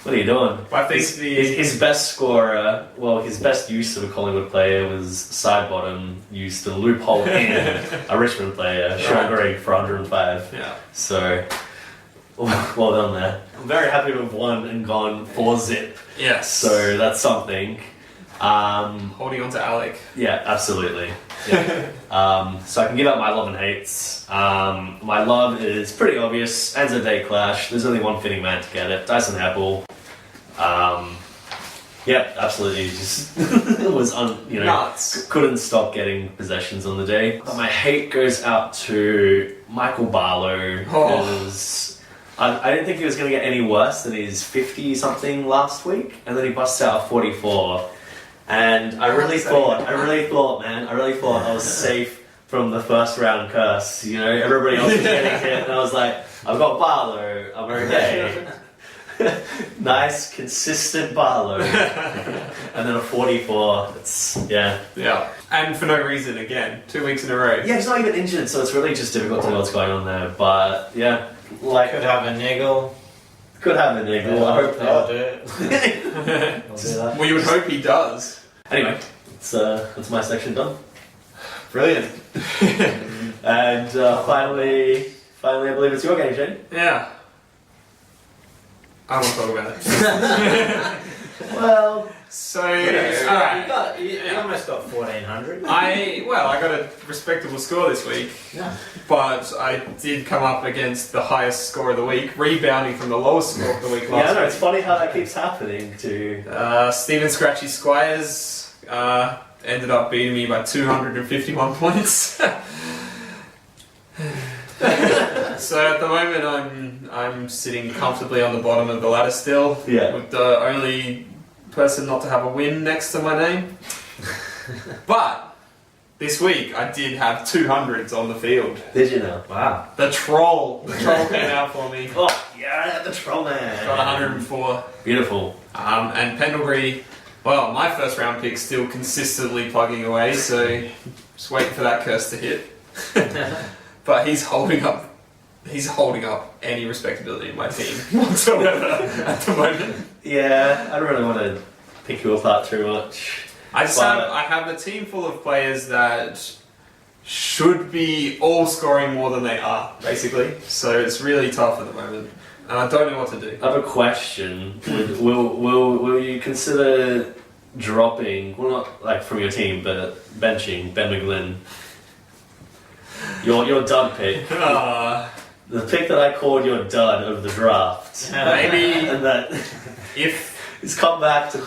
What are you doing? I think his best scorer, his best use of a Collingwood player was side bottom, used to loophole in a Richmond player, Sean Grigg for 105. Yeah. So, well done there. I'm very happy to have won and gone 4-zip. Yes. So that's something. Holding on to Alec. Yeah, absolutely. Yeah. So I can give out my love and hates. My love is pretty obvious. Anzac Day clash. There's only one fitting man to get it. Dyson Apple. Yep, absolutely. Just it was Nuts. couldn't stop getting possessions on the day. But my hate goes out to Michael Barlow because I didn't think he was going to get any worse than his 50 something last week, and then he busts out a 44. And I really thought, man, I was safe from the first round curse. You know, everybody else was getting hit, and I was like, I've got Barlow, I'm okay. Nice, consistent Barlow. And then a 44. Yeah. And for no reason again. 2 weeks in a row. Yeah, he's not even injured, so it's really just difficult to know what's going on there. But yeah, like Could have a niggle. I hope they'll not. do it. I'll do that. Well, you would hope he does. Anyway, that's my section done. Brilliant. And finally, I believe it's your game, Jane. Yeah. I won't talk about it. Well, So, Alright, you almost got 1400. I got a respectable score this week, Yeah. but I did come up against the highest score of the week, rebounding from the lowest score of the week yeah, I know, last it's funny how that keeps happening to... week. Stephen Scratchy Squires ended up beating me by 251 points. So at the moment I'm sitting comfortably on the bottom of the ladder still, with the only person not to have a win next to my name. But this week I did have 200s on the field. Did you know? Wow. The troll came out for me. Oh, yeah, the troll man. Got 104. Beautiful. And Pendlebury, well, my first round pick still consistently plugging away, so just waiting for that curse to hit. But he's holding up any respectability in my team whatsoever at the moment. Yeah, I don't really want to pick you apart too much. I have a team full of players that should be all scoring more than they are, basically. So it's really tough at the moment, and I don't know what to do. I have a question. Will you consider dropping, well, not like from your team, but benching Ben McGlynn? Your dud pick. The pick that I called your dud of the draft. Maybe And that if he's come back to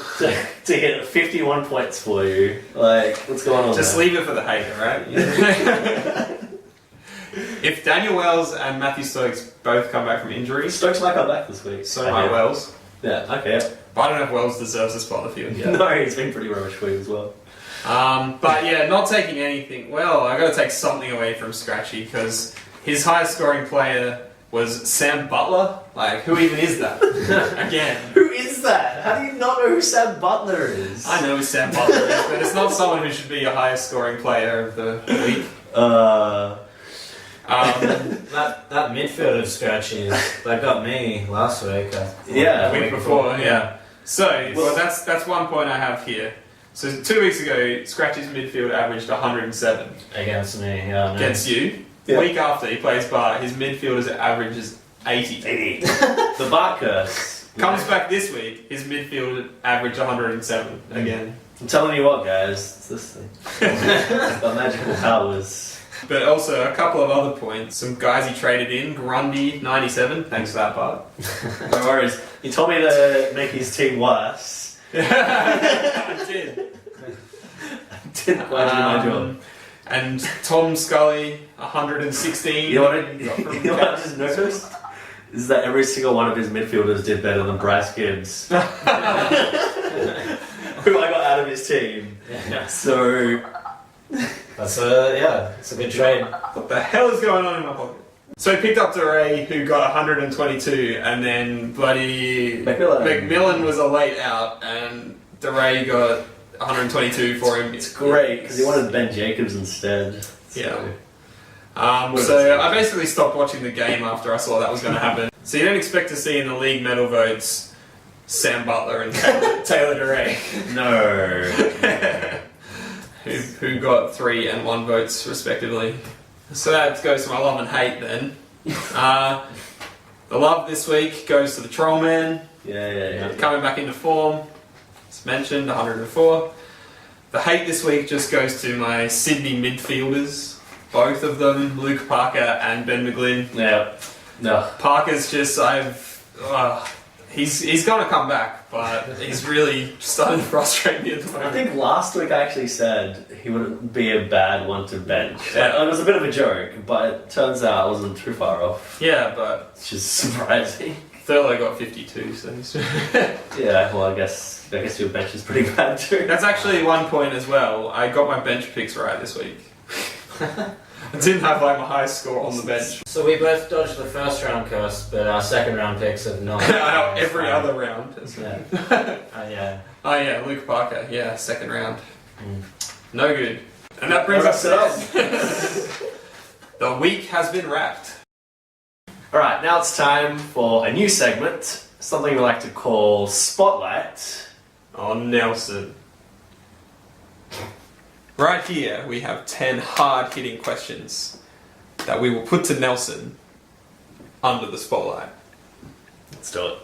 hit 51 points for you. Like, what's going on just there? leave it for the hater, right? If Daniel Wells and Matthew Stokes both come back from injury, Stokes might come back this week. so might Wells. Yeah, okay. Yeah. But I don't know if Wells deserves a spot on the field yet. No, he's been pretty rubbish for you as well. But yeah, not taking anything. Well, I got to take something away from Scratchy because his highest scoring player was Sam Butler. Like, who even is that? Again. Who is that? How do you not know who Sam Butler is? I know who Sam Butler is, but it's not someone who should be your highest scoring player of the week. That midfield of Scratchy's, that got me last week. Yeah. The week before, yeah. So, well, that's 1 point I have here. So 2 weeks ago, Scratchy's midfield averaged 107 Against me, yeah. No. against you. Yeah. Week after he plays Bar, his midfielders average is 80. The bar curse. Comes back this week, his midfield average 107 again. I'm telling you what, guys, it's this thing. It's got magical powers. But also a couple of other points. Some guys he traded in, Grundy 97. Thanks for that part. No worries. He told me to make his team worse. I did. Didn't quite do my job. And Tom Scully 116. You know what I just noticed? Is that every single one of his midfielders did better than Bryce Gibbs. Who I got out of his team. Yeah. So... It's a good trade. What the hell is going on in my pocket? So he picked up DeRay, who got 122, and then bloody McMillan was a late out, and DeRay got 122 for him. It's great, because he wanted Ben Jacobs instead. So. Yeah. So I basically stopped watching the game after I saw that was going to happen. So you don't expect to see in the league medal votes Sam Butler and Taylor DeRay. No. who got 3 and 1 votes respectively. So that goes to my love and hate then. The love this week goes to the Trollman. Yeah. Coming back into form. As mentioned, 104. The hate this week just goes to my Sydney midfielders. Both of them, Luke Parker and Ben McGlynn. Yeah. No. Parker's just, He's going to come back, but he's really starting to frustrate me at the I moment. think last week I actually said he wouldn't be a bad one to bench. Yeah. Like, it was a bit of a joke, but it turns out I wasn't too far off. Yeah, but It's just surprising. Thurlow got 52, so he's... Yeah, well, I guess your bench is pretty bad too. That's actually one point as well. I got my bench picks right this week. I didn't have like my highest score on the bench. So we both dodged the first round curse, but our second round picks have not. Every other round. Yeah. Yeah. Oh yeah, Luke Parker. Yeah, second round. Mm. No good. And that brings us to the week has been wrapped. Alright, now it's time for a new segment, something we like to call Spotlight. On Nelson. Right here, we have 10 hard-hitting questions that we will put to Nelson under the spotlight. Let's do it.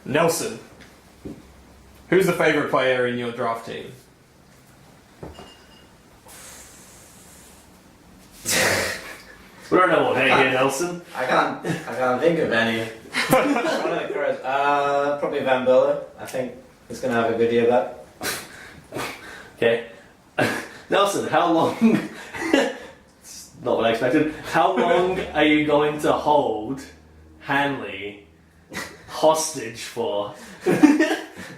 Nelson, who's the favourite player in your draft team? We don't know what hey here, Nelson. I can't think of any. One of the Crows. Probably Van Burler. I think he's going to have a good year back. Okay. Nelson, how long... It's not what I expected. How long are you going to hold Hanley hostage for?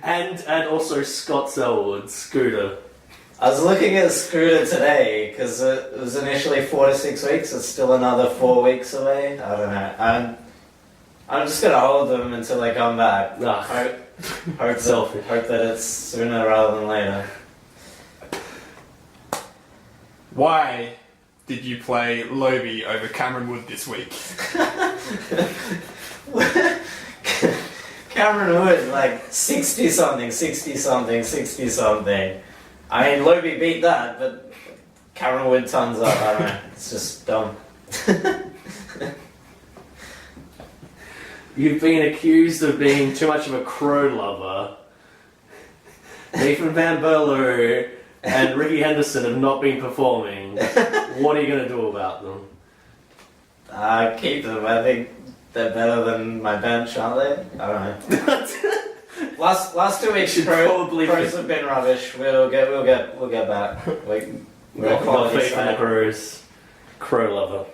and also Scott Selwood, Scooter. I was looking at Scooter today because it was initially 4 to 6 weeks. It's still another 4 weeks away. I don't know. I'm just gonna hold them until they come back. Hope that it's sooner rather than later. Why did you play Lobie over Cameron Wood this week? Cameron Wood, like 60 something. I mean, Lobie beat that, but Cameron Wood tons up. I don't know. It's just dumb. You've been accused of being too much of a crow lover. Nathan Van Burler and Ricky Henderson have not been performing. What are you going to do about them? Keep them. I think they're better than my bench, aren't they? I don't know. Last 2 weeks, pros have been rubbish. We'll get back. We're Got quality faith in the side. Crows. Crow lover.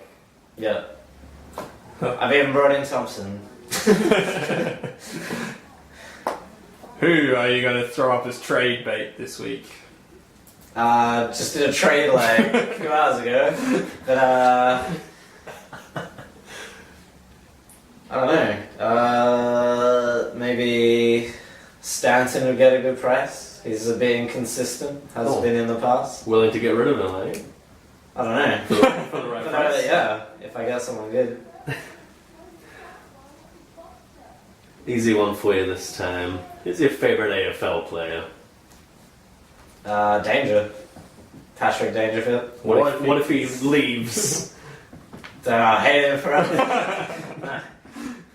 Yeah. I've even brought in Thompson. Who are you going to throw up as trade bait this week? Just did a trade like a few hours ago, but I don't know. Maybe Stanton would get a good price. He's a bit inconsistent, has been in the past. Willing to get rid of him, eh? I don't know. For the right But price? yeah, if I get someone good. Easy one for you this time. Who's your favourite AFL player? Danger. Patrick Dangerfield. What if he leaves? I hate him forever.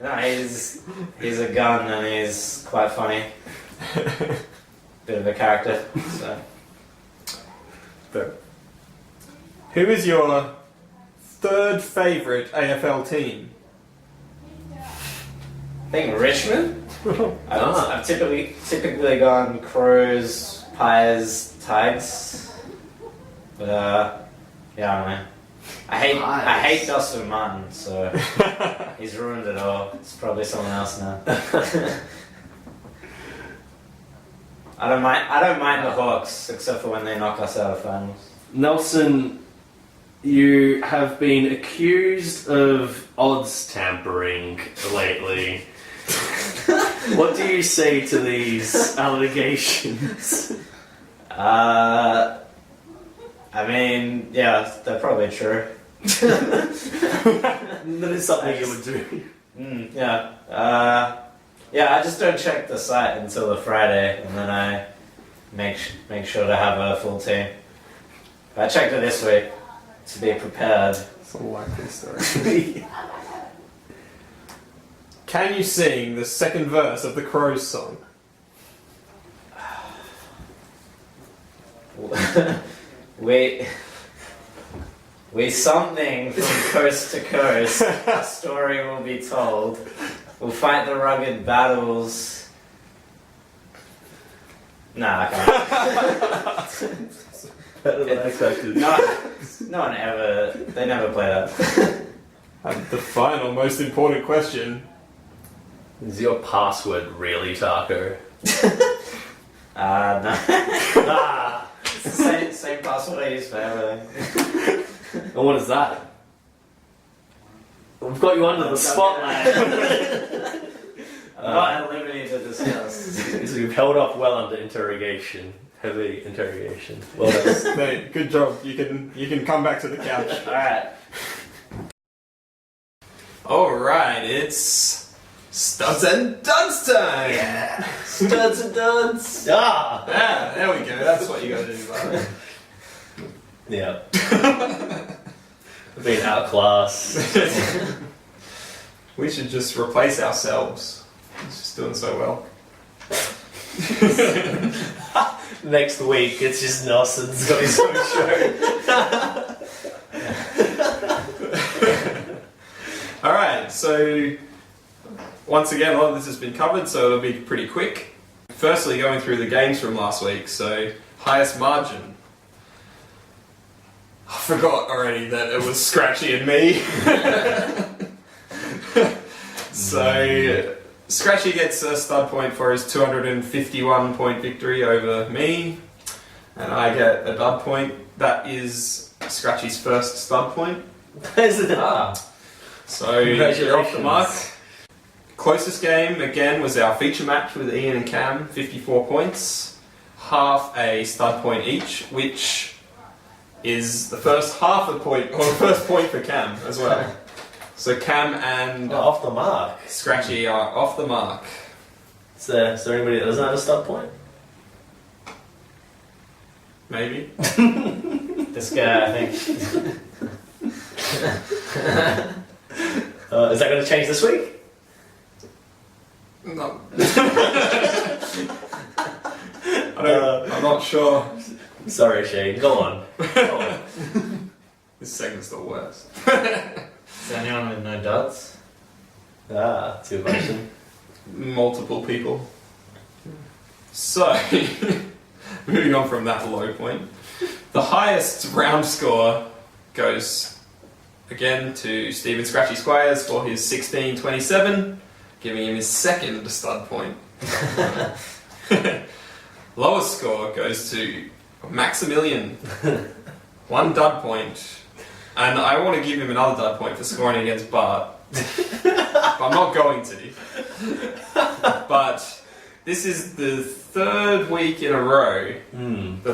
No, he's a gun and he's quite funny. Bit of a character. So. Who is your third favourite AFL team? I think Richmond. I've typically gone Crows, Pies, Tigers. But yeah, I don't know. I hate Dustin Martin, so he's ruined it all. It's probably someone else now. I don't mind the Hawks, except for when they knock us out of finals. Nelson, you have been accused of odds tampering lately. What do you say to these allegations? I mean, yeah, they're probably true. That is something you would do. Yeah. Yeah, I just don't check the site until the Friday, and then I make sure to have a full team. I checked it this week to be prepared. It's a likely story. Can you sing the second verse of the Crows song? we We something from coast to coast. A story will be told. We'll fight the rugged battles. Nah, I can't. Better than I expected. No one ever. They never play that. And the final, most important question. Is your password really Taco? No. Nah. It's the same password I use for everything. And what is that? We've got you under the spotlight. I'm not at liberty to discuss. So you've held up well under interrogation. Heavy interrogation. Well done. Mate, good job. You can come back to the couch. Alright. Alright, it's Studs and Duds time! Yeah. Studs and duds. Ah! Yeah, there we go. That's what you gotta do, brother. Yeah. Being outclassed. We should just replace ourselves. It's just doing so well. Next week, it's just Nelson's got his own show. Alright, so once again, a lot of this has been covered, so it'll be pretty quick. Firstly, going through the games from last week, so highest margin. I forgot already that it was Scratchy and me. So, Scratchy gets a stud point for his 251 point victory over me, and I get a dud point. That is Scratchy's first stud point. Isn't it? So, you're off the mark. Closest game, again, was our feature match with Ian and Cam, 54 points. Half a stud point each, which is the first half a point, or the first point for Cam as well. So Cam and Off the mark. Scratchy are off the mark. Is there anybody that doesn't have a stud point? Maybe. This guy, I think. Is that going to change this week? No. I'm not sure. Sorry, Shane. Go on. Go on. This segment's the worst. Is there anyone with no duds? That's a good question. Multiple people. So, moving on from that low point, the highest round score goes again to Stephen Scratchy Squires for his 16.27, giving him his second stud point. Lowest score goes to Maximilian, one dud point, and I want to give him another dud point for scoring against Bart. But I'm not going to. But this is the third week in a row.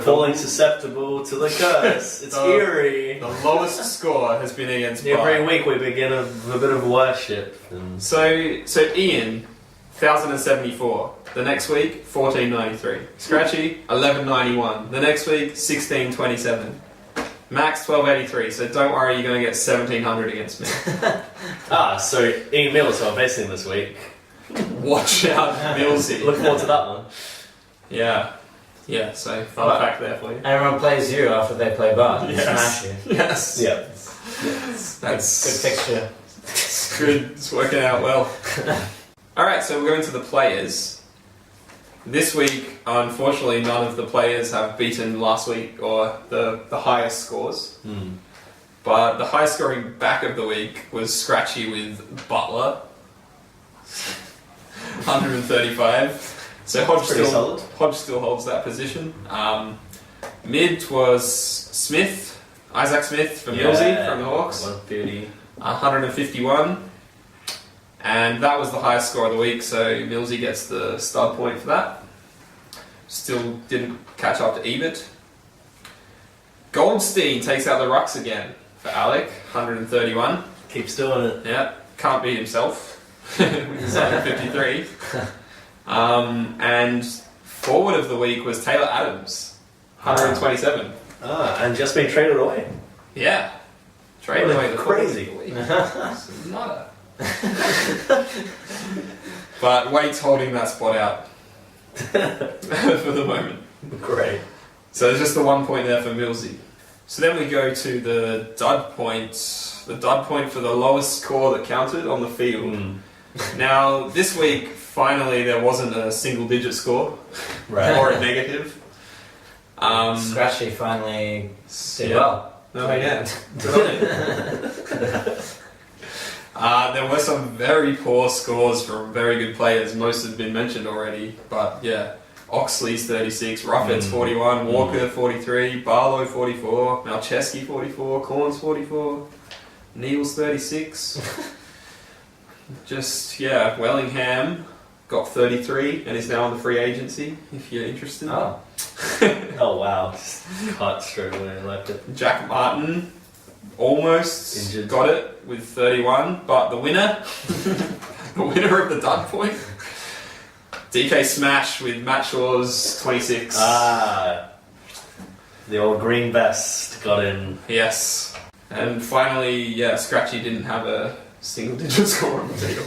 Falling susceptible to the curse. It's eerie. The lowest score has been against Bart. Every week we begin a bit of worship. And So Ian, 1,074. The next week, 1,493. Scratchy, 1,191. The next week, 1,627. Max, 1,283. So don't worry, you're going to get 1,700 against me. so Ian Mills are facing this week. Watch out, Millsies. Look forward to that one. Yeah. Yeah, so fun fact there for you. Everyone plays you after they play Bart and Yes. smash you. Yes. Yep. That's Good fixture. good. It's working out well. Alright, so we're going to the players. This week, unfortunately, none of the players have beaten last week or the highest scores. But the highest scoring back of the week was Scratchy with Butler. 135. So Hodge still holds that position. Mid was Smith, Isaac Smith from Millsy from the Hawks. 150. 151. And that was the highest score of the week, so Millsy gets the stud point for that. Still didn't catch up to Ebert. Goldstein takes out the rucks again for Alec, 131. Keeps doing it. Yeah, can't beat himself. With 153. And forward of the week was Taylor Adams, 127. And just been traded away. Yeah. Traded away the crazy. forward of the week. It's nutter. But Waite's holding that spot out for the moment. Great. So there's just the 1 point there for Millsy. So then we go to the dud point. The dud point for the lowest score that counted on the field. Now, this week, finally, there wasn't a single-digit score. Right. Or a negative. Scratchy finally did Yeah. well. No, yeah. Good on him. There were some very poor scores from very good players. Most have been mentioned already. But, yeah. Oxley's 36, Ruffhead's 41, Walker 43, Barlow 44, Malcheski 44, Corns 44, Neil's 36. Just, yeah, Wellingham got 33 and is now on the free agency, if you're interested. Oh. Oh wow, just cut straight away, I liked it. Jack Martin almost Injured. got it with 31, but the winner, the winner of the dud point, DK Smash with Matt Shaw's 26. Ah, the old green vest got in. Yes. And finally, yeah, Scratchy didn't have a single-digit score on the field.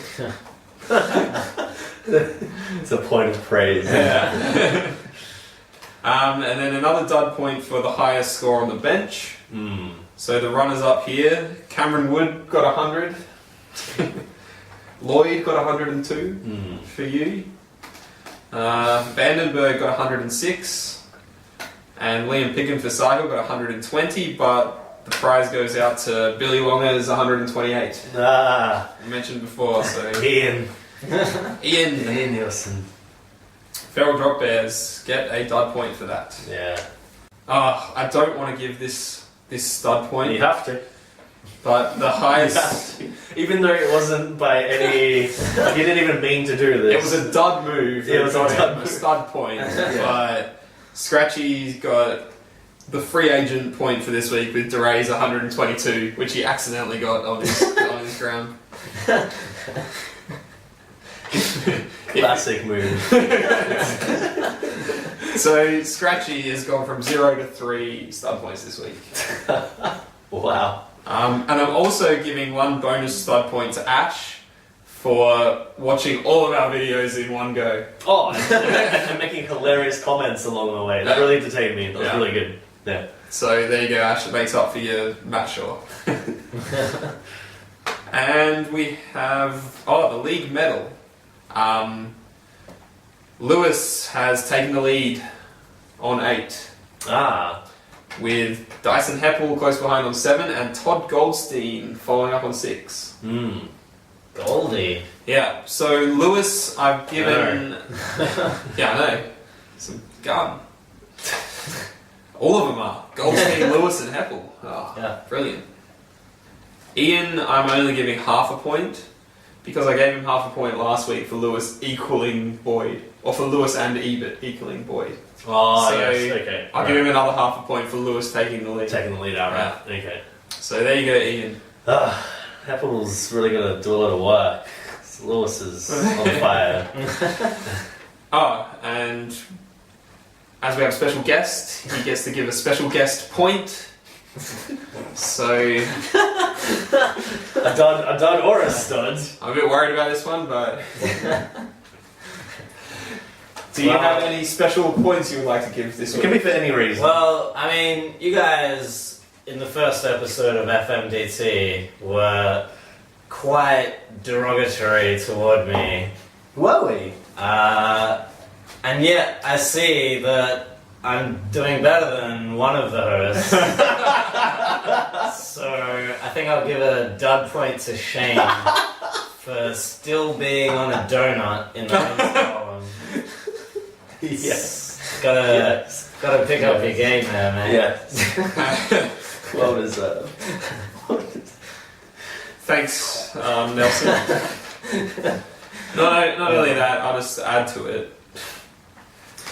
It's a point of praise. Yeah. And then another dud point for the highest score on the bench. So the runners up here, Cameron Wood got 100. Lloyd got 102 for you. Vandenberg got 106. And Liam Pickham for Sahil got 120, but the prize goes out to Billy Longer's 128. Ah, I mentioned before, so... Ian Ian Nielsen. Feral Drop Bears get a dud point for that. Yeah, I don't want to give this stud point, you have to. but the You highest... have to. Even though it wasn't by any, like you didn't even mean to do this. It was a dud move. It was a dud a move. stud point, Yeah. but Scratchy's got the free agent point for this week with DeRay's 122, which he accidentally got on his ground. Classic move. So Scratchy has gone from 0 to 3 stud points this week. Wow. And I'm also giving one bonus stud point to Ash for watching all of our videos in one go. Oh, and making hilarious comments along the way. That really entertained me. That was really good. Yeah. So there you go, Ash. It makes up for your Matt Shaw. And we have the league medal. Lewis has taken the lead on 8. With Dyson Heppel close behind on 7 and Todd Goldstein following up on 6. Goldie. Yeah, so Lewis, I've given... Yeah, I know. Some gun. All of them are. Goldstein, Lewis and Heppel. Oh, Yeah. brilliant. Ian, I'm only giving half a point because I gave him half a point last week for Lewis equaling Boyd. Or for Lewis and Ebert equaling Boyd. Oh, So, yes. Okay. I'll give him another half a point for Lewis taking the lead. Taking the lead out, right? Okay. So there you go, Ian. Apple's really gonna do a lot of work. Lewis is on fire. And as we have a special guest, he gets to give a special guest point. So a dud or a stud. I'm a bit worried about this one, but do you have any special points you would like to give this It week? can be for any reason. Well, I mean, you guys in the first episode of FMDT were quite derogatory toward me. Were we? And yet I see that I'm doing better than one of the hosts. So I think I'll give a dud point to Shane for still being on a donut in the men's column. Yes. Gotta pick up your game there, man. Yes. Well deserved. Thanks, Nelson. Not only that, I'll just add to it.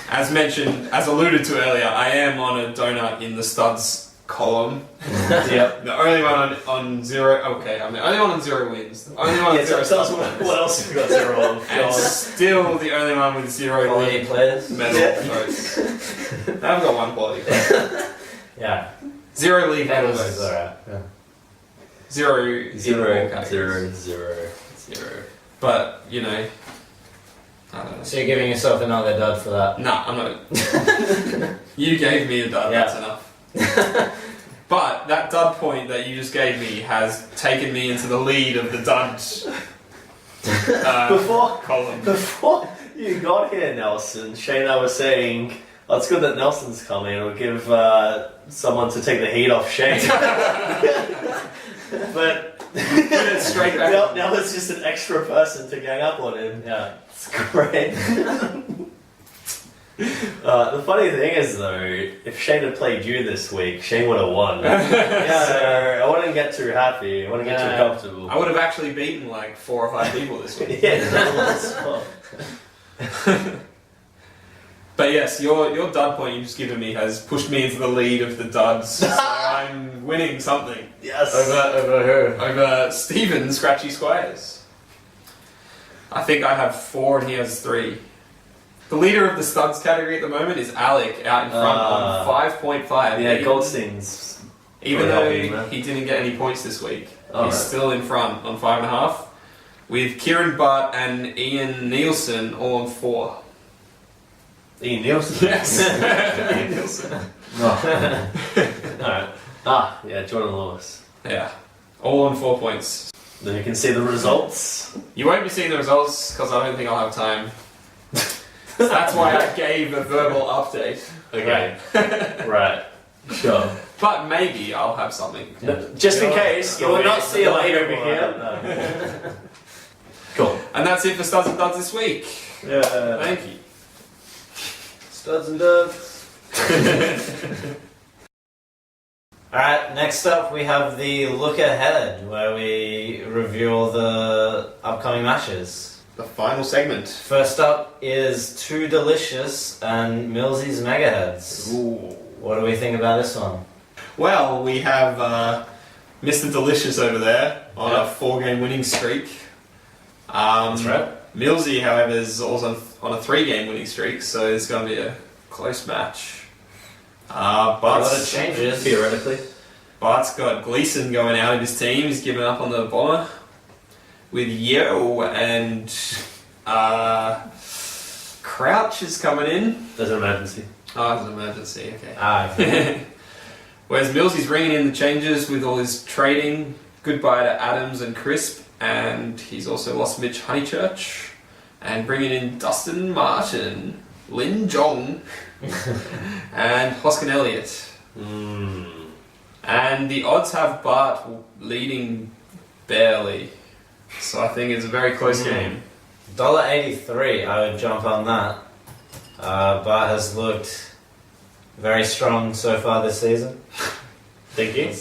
As mentioned, as alluded to earlier, I am on a donut in the studs column. Yep. The only one on 0. Okay, I'm the only one on 0 wins. The only one on 0 Tell us studs what else have you got 0 on? and still the only one with 0 Quality league players. medal votes. I've got one quality player. Yeah. 0 league medal That was votes. alright. Yeah. 0 in all categories. 0. But, you know, I don't know. So you're giving yourself another dud for that? Nah, I'm not. You gave me a dud, Yeah. that's enough. But that dud point that you just gave me has taken me into the lead of the dud column. Before you got here, Nelson, Shane and I were saying, oh, it's good that Nelson's coming. It'll give someone to take the heat off Shane. But straight back. Now it's just an extra person to gang up on him. Yeah. It's great. The funny thing is, though, if Shane had played you this week, Shane would have won. So I wouldn't get too happy. I wouldn't get too comfortable. I would have actually beaten like 4 or 5 people this week. But yes, your dud point you've just given me has pushed me into the lead of the duds. So I'm winning something. Yes. Over who? Over Stephen Scratchy Squires. I think I have 4 and he has 3. The leader of the studs category at the moment is Alec, out in front on 5.5. Yeah, Goldstein's. Even though he didn't get any points this week, he's still in front on 5.5. With Kieran Butt and Ian Nielsen all on 4. Ian Nielsen? Yes. Ian Nielsen. Alright. Yeah, Jordan Lewis. Yeah. All on 4 points. Then you can see the results. You won't be seeing the results because I don't think I'll have time. That's why I gave a verbal update. Okay. Right. Sure. But maybe I'll have something. Just in case, you will not see a late over here. Cool. And that's it for Studs and Duds this week. Yeah. Thank you. Studs and duds. Alright, next up we have the look ahead, where we review all the upcoming matches. The final segment. First up is Too Delicious and Millsies Megaheads. Ooh. What do we think about this one? Well, we have Mr. Delicious over there on a 4-game winning streak. That's right. Millsy, however, is also on a 3-game winning streak, so it's going to be a close match. A lot of changes. Theoretically. Bart's got Gleason going out of his team. He's given up on the bomber. With Yo and Crouch is coming in. There's an emergency. Oh, it's an emergency, okay. Okay. Whereas Millsy's ringing in the changes with all his trading. Goodbye to Adams and Crisp. And he's also lost Mitch Honeychurch. And bringing in Dustin Martin, Lin Jong, and Hoskin Elliott. And the odds have Bart leading barely. So I think it's a very close game. $1.83, I would jump on that. Bart has looked very strong so far this season. Thank you.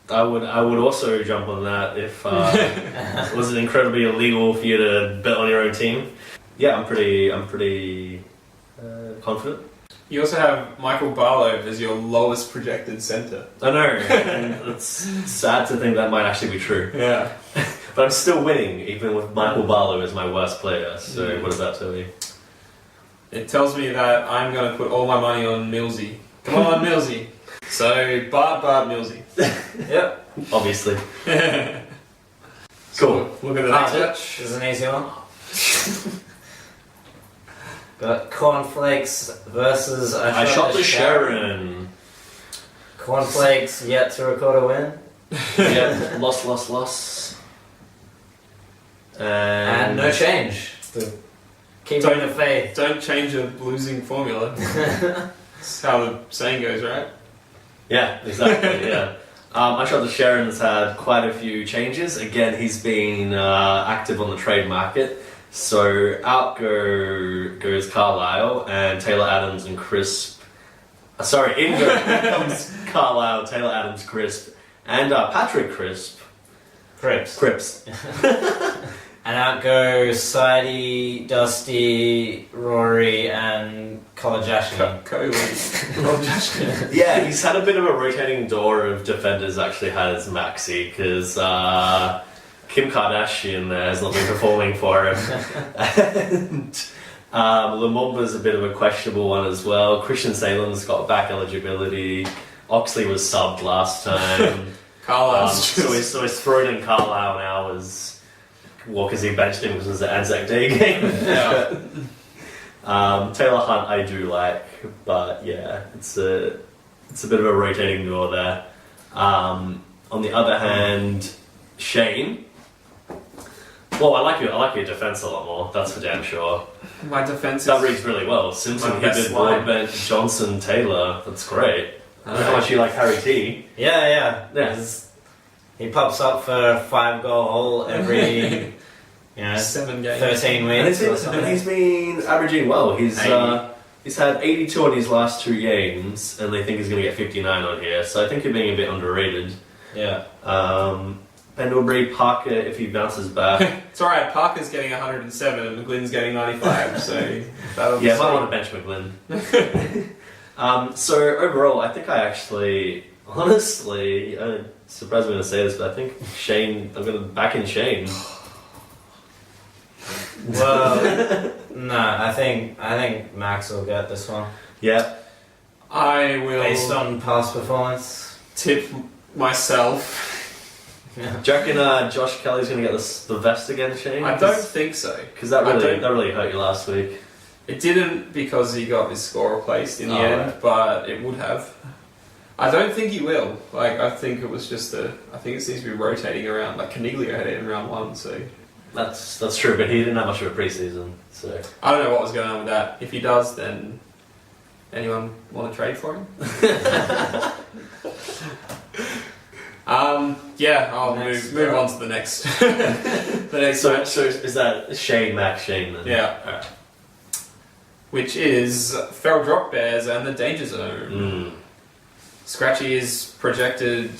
I would also jump on that if it wasn't incredibly illegal for you to bet on your own team. Yeah, I'm pretty confident. You also have Michael Barlow as your lowest projected centre. I know, and it's sad to think that might actually be true. Yeah. But I'm still winning, even with Michael Barlow as my worst player, so what does that tell you? It tells me that I'm going to put all my money on Millsy. Come on, Millsy. So, Bart, Millsy. Yep. Obviously. Cool. Look at the next match. This is an easy one. Got Cornflakes versus I shot the Sherrin. Cornflakes yet to record a win. Yeah, loss. And no change. Keeping the faith. Don't change a losing formula. That's how the saying goes, right? Yeah, exactly, yeah. I shot the Sherrin has had quite a few changes. Again, he's been active on the trade market. So out goes Carlisle and Taylor Adams and Crisp. In comes Carlisle, Taylor Adams, Crisp, and Patrick Crisp. Cripps. And out go Sidey, Dusty, Rory, and Kolajashny. Yeah, he's had a bit of a rotating door of defenders. Actually, has Maxi because Kim Kardashian there has not been performing for him, and Lumumba's a bit of a questionable one as well. Christian Salem's got back eligibility. Oxley was subbed last time. So he's thrown in Carlisle now as. Well, because he benched him because it was the Anzac Day game. Yeah. Taylor Hunt I do like, but yeah, it's a it's a bit of a rotating duo there. On the other hand, Shane. Well, I like your defense a lot more. That's for damn sure. My defense That is reads really well. Simpson, my best Hibbert, line. Broadbent, Johnson, Taylor. That's great. I don't know how much you like Harry T. Yeah. Yeah. He pops up for a 5-goal hole every, 7 games. 13 And weeks or something. he's been averaging well. He's 80. he's had 82 on his last 2 games, and they think he's going to get 59 on here. So I think you're being a bit underrated. Yeah. Pendlebury, Parker, if he bounces back. It's alright, Parker's getting 107 and McGlynn's getting 95, so that'll be Yeah, I might sweet. want to bench McGlynn. So overall, I think I actually, honestly, I'm surprised I'm going to say this, but I think Shane, I'm going to back in Shane. Well, no, I think Max will get this one Yeah. I will based on past performance. tip myself. Yeah. Do you reckon Josh Kelly's going to get the vest again, Shane? I don't think so. Because that I really don't- hurt you last week. It didn't because he got his score replaced in the Oh, end, right. but it would have. I don't think he will. Like, I think it was just I think it seems to be rotating around. Like, Caniglio had it in round 1, so... That's true, but he didn't have much of a preseason, so... I don't know what was going on with that. If he does, then... Anyone want to trade for him? Yeah, I'll Next, move on to the next. The next So match. so is that Shane, Max, Shane then? Yeah. Alright. Which is Feral Drop Bears and the Danger Zone. Mm. Scratchy is projected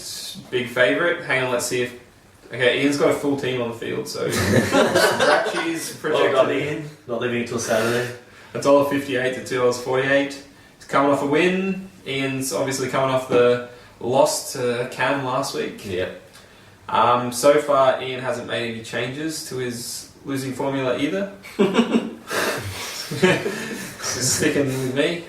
big favourite. Hang on, let's see if... Okay, Ian's got a full team on the field, so... Scratchy's Well projected... done, Ian. Not leaving it till Saturday. $1.58 to $2.48. He's coming off a win. Ian's obviously coming off the loss to Cam last week. Yep. So far, Ian hasn't made any changes to his losing formula either. This is sticking with me.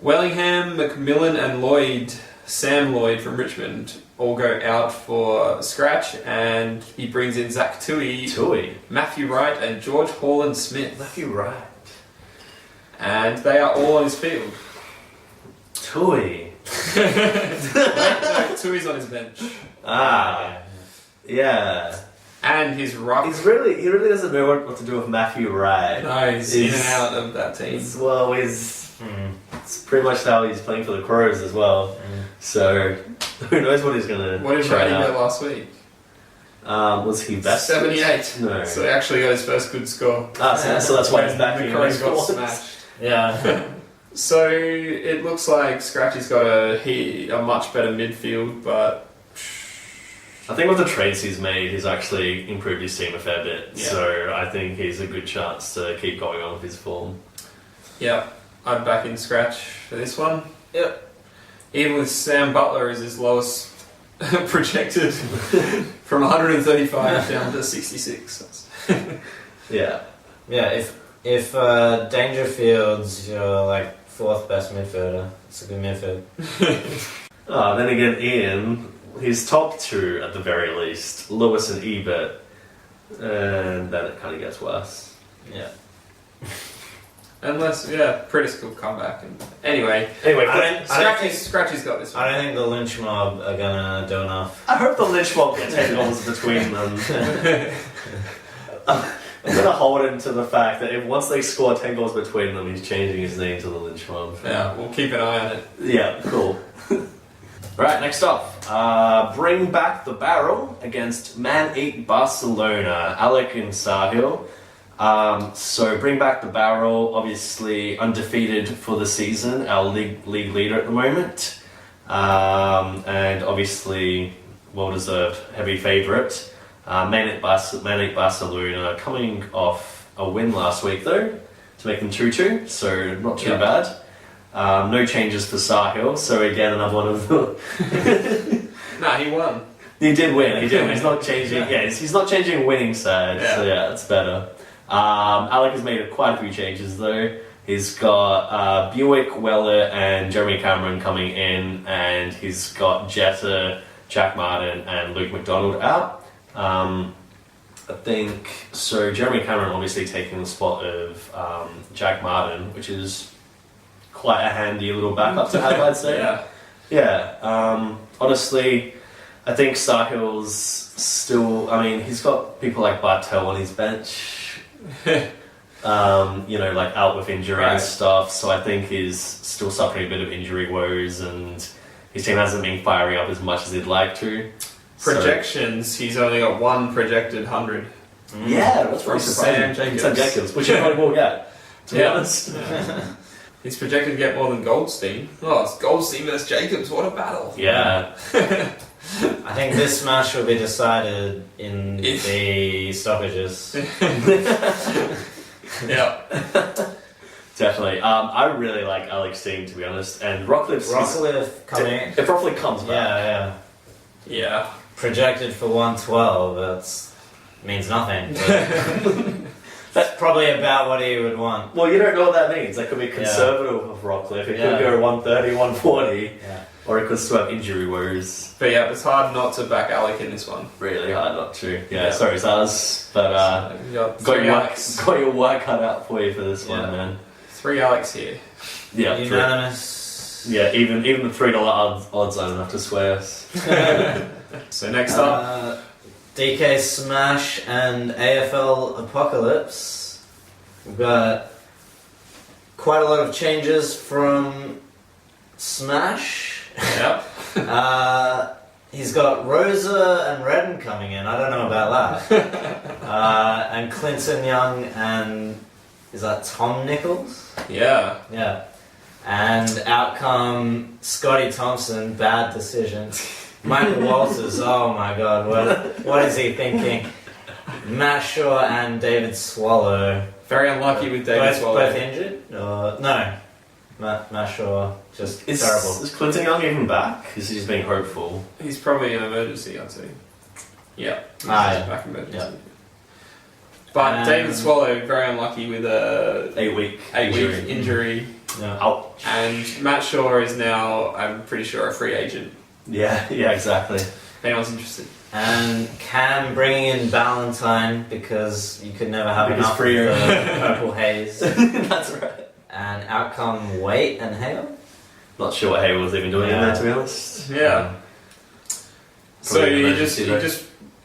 Wellingham, McMillan and Lloyd, Sam Lloyd from Richmond, all go out for scratch, and he brings in Zach Tui, Matthew Wright and George Holland Smith. Matthew Wright. And they are all on his field. Tui. No, Tui's on his bench. Ah. Yeah. And his ruck. He really doesn't know what to do with Matthew Wright. No, he's in and out of that team. It's pretty much how he's playing for the Crows as well. So who knows what he's gonna What did try Brady out. get last week? Was he best? 78. No. So he actually got his first good score. So that's why he's back The in Crows got next smashed. Yeah. So it looks like Scratchy's got a much better midfield, but I think with the trades he's made, he's actually improved his team a fair bit. Yeah. So I think he's a good chance to keep going on with his form. yeah, I'm back in Scratch for this one. Yep. Even with Sam Butler as his lowest projected from 135 down to 66. Yeah. Yeah, if Dangerfield's your like 4th best midfielder, it's a good midfield. Then again, Ian, his top 2 at the very least, Lewis and Ebert, and then it kind of gets worse. Yeah. Unless, Pritis could come back. Anyway, Scratchy's got this one. I don't think the lynch mob are gonna do enough. I hope the Lynch mob get 10 goals between them. I'm gonna hold him to the fact that if once they score 10 goals between them, he's changing his name to the Lynch mob. Yeah, we'll keep an eye on it. Yeah, cool. Right, next up, bring back the barrel against Man Eat Barcelona, Alec and Sahil. So bring back the barrel, obviously undefeated for the season, our league leader at the moment, and obviously well-deserved heavy favourite. Man Eat Barcelona coming off a win last week though, to make them 2-2, so not too bad. No changes for Sahil, so again another one of the... Nah, he won. He did win. He's not changing. Yeah, he's not changing winning side. Yeah. So yeah, it's better. Alec has made quite a few changes though. He's got Buick, Weller, and Jeremy Cameron coming in, and he's got Jetta, Jack Martin, and Luke McDonald out. I think so. Jeremy Cameron obviously taking the spot of Jack Martin, which is quite a handy little backup to have, I'd say. Yeah. Honestly, I think Sahil's still. I mean, he's got people like Bartel on his bench. Like out with injury and stuff. So I think he's still suffering a bit of injury woes, and his team hasn't been firing up as much as he'd like to. Projections, he's only got one projected 100. Yeah, that's pretty surprising. Sam Jacobs, which he probably will get, to be honest. He's projected to get more than Goldstein. Oh, it's Goldstein versus Jacobs, what a battle. Yeah. I think this match will be decided in the stoppages. Yeah. Definitely. I really like Alex team, to be honest, and Rockcliffe coming. It probably comes back. Yeah. Projected for 112, that means nothing. That's probably about what he would want. Well, you don't know what that means. That could be conservative of Rockcliffe. It could go 130, 140, or it could still have injury woes. But yeah, it's hard not to back Alec in this one. Really hard not to. Yeah. Sorry, Saz, but got your work cut out for you for this one, man. 3 Alex here. Yeah, unanimous. Yeah, even the $3 odds I don't have to swear. So next up, DK Smash and AFL Apocalypse. We've got quite a lot of changes from Smash. Yep. He's got Rosa and Redden coming in. I don't know about that. And Clinton Young and is that Tom Nichols? Yeah. Yeah. And out come Scotty Thompson, bad decision. Michael Walters, oh my god, what is he thinking? Matt Shaw and David Swallow. Very unlucky with David Swallow. Both injured? No. Matt Shaw, just terrible. Is Clinton Young even back? Because he's being hopeful. He's probably an emergency, I'd say. Yeah. Back emergency. Yeah. But David Swallow, very unlucky with a 8-week injury. Yeah. Ouch. And Matt Shaw is now, I'm pretty sure, a free agent. Yeah, exactly. If anyone's interested. And Cam bringing in Valentine because you could never have enough of the Purple Haze. That's right. And out come Waite and Hale. Not sure what Hale was even doing in there, to be honest. Yeah. So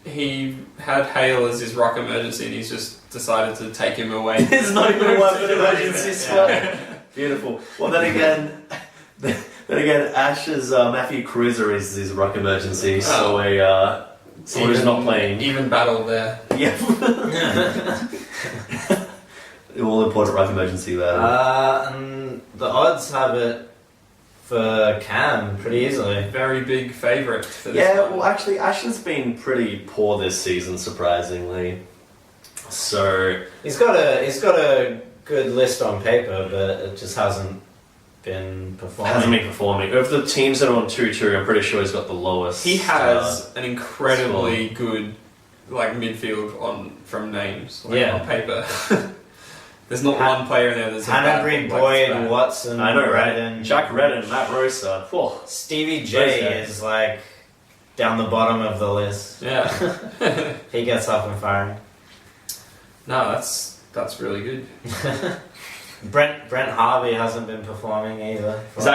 he had Hale as his rock emergency, and he's just decided to take him away. There's not even one emergency spot. Beautiful. Well, then again, Ash's Matthew Cruiser is his rock emergency, so someone who's not playing. Even battle there. Yeah. All important rock emergency there. And the odds have it for Cam pretty easily. Very big favourite for this one. Well, actually, Ash has been pretty poor this season, surprisingly. So he's got a good list on paper, but it just hasn't been performing. Of the teams that are on 2-2, I'm pretty sure he's got the lowest. He has an incredibly good midfield from names on paper. There's not one player in there that's Hannah Boyd, Watson, I know, right? Redden, Jack Redden, Matt Rosa. Oh. Stevie J is down the bottom of the list. Yeah. He gets up and firing. No, that's really good. Brent Harvey hasn't been performing either. He's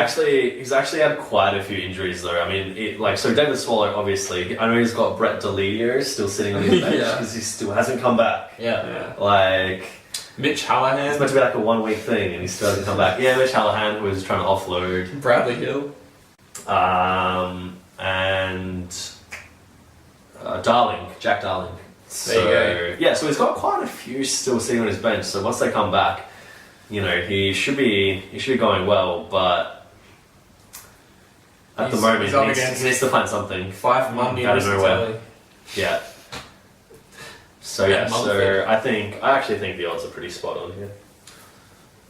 actually had quite a few injuries though. I mean, so David Swallow, obviously. I know he's got Brett Delidio still sitting on his bench because he still hasn't come back. Yeah. Mitch Hallahan. It's meant to be a 1-week thing, and he still hasn't come back. Yeah, Mitch Hallahan was trying to offload. Bradley Hill. And Jack Darling. There you go. Yeah, so he's got quite a few still sitting on his bench. So once they come back, he should be going well. But at the moment, he needs to find something. 5 Monday out of nowhere. Yeah. So I actually think the odds are pretty spot on here.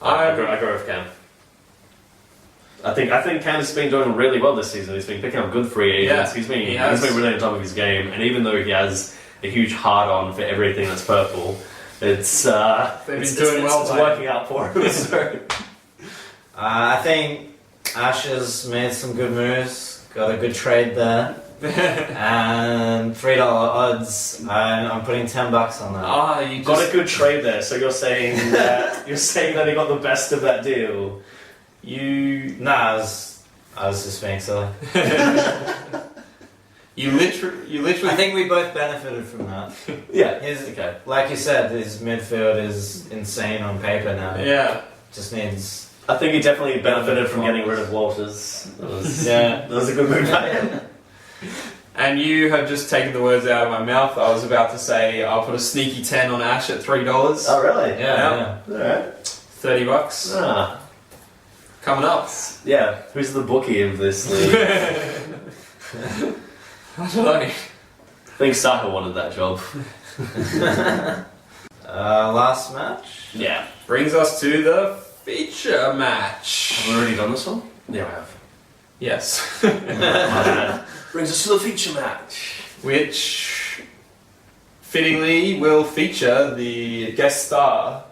I go with Cam. I think Cam has been doing really well this season. He's been picking up good free agents. He's been really on top of his game, and even though he has a huge hard on for everything that's purple, it's working out for him. So. I think Ash has made some good moves. Got a good trade there. And $3 odds. I'm putting $10 on that. You got a good trade there. So you're saying that he got the best of that deal. You Nah, I was just being silly. You literally. I think we both benefited from that. Yeah. Okay. Like you said, his midfield is insane on paper now. Yeah. Just needs. I think he definitely benefited from getting rid of Walters. Yeah. That was a good move by him. And you have just taken the words out of my mouth. I was about to say I'll put a sneaky 10 on Ash at $3. Oh, really? Yeah. Alright. $30. Ah. Coming up. Yeah. Who's the bookie of this league? I don't know. I think Saka wanted that job. Last match? Yeah. Brings us to the feature match. Have we already done this one? Yeah, we have. Yes. My bad. Brings us to the feature match. Which fittingly will feature the guest star,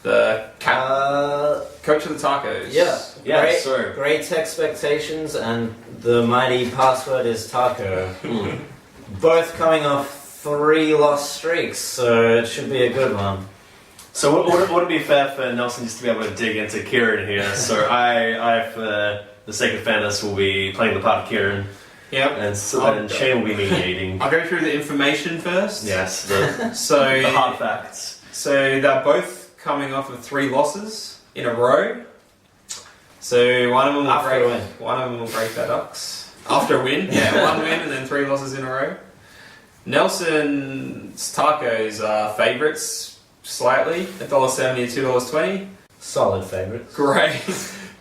the coach of the Tacos. Yeah. Yeah, so. Great Texpectations and the mighty password is Taco. Both coming off 3 lost streaks, so it should be a good one. So would it be fair for Nelson just to be able to dig into Kieran here? So I for the sake of fairness, will be playing the part of Kieran. Yep. And Shane will be mediating. I'll go through the information first. Yes, the So the hard facts. So they're both coming off of 3 losses in a row. So one of them will break their ducks after a win. Yeah, 1 win and then 3 losses in a row. Nelson's Tacos are favourites slightly, $1.70 to $2.20. Solid favourites.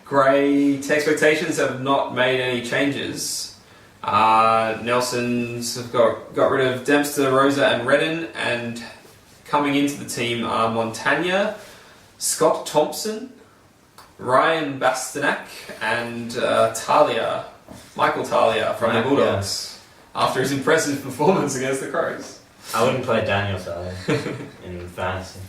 Great Texpectations have not made any changes. Nelson's have got rid of Dempster, Rosa and Redden, and coming into the team are Montagna, Scott Thompson, Ryan Bastanak and Michael Talia from the Bulldogs, after his impressive performance against the Crows. I wouldn't play Daniel Talia in fantasy.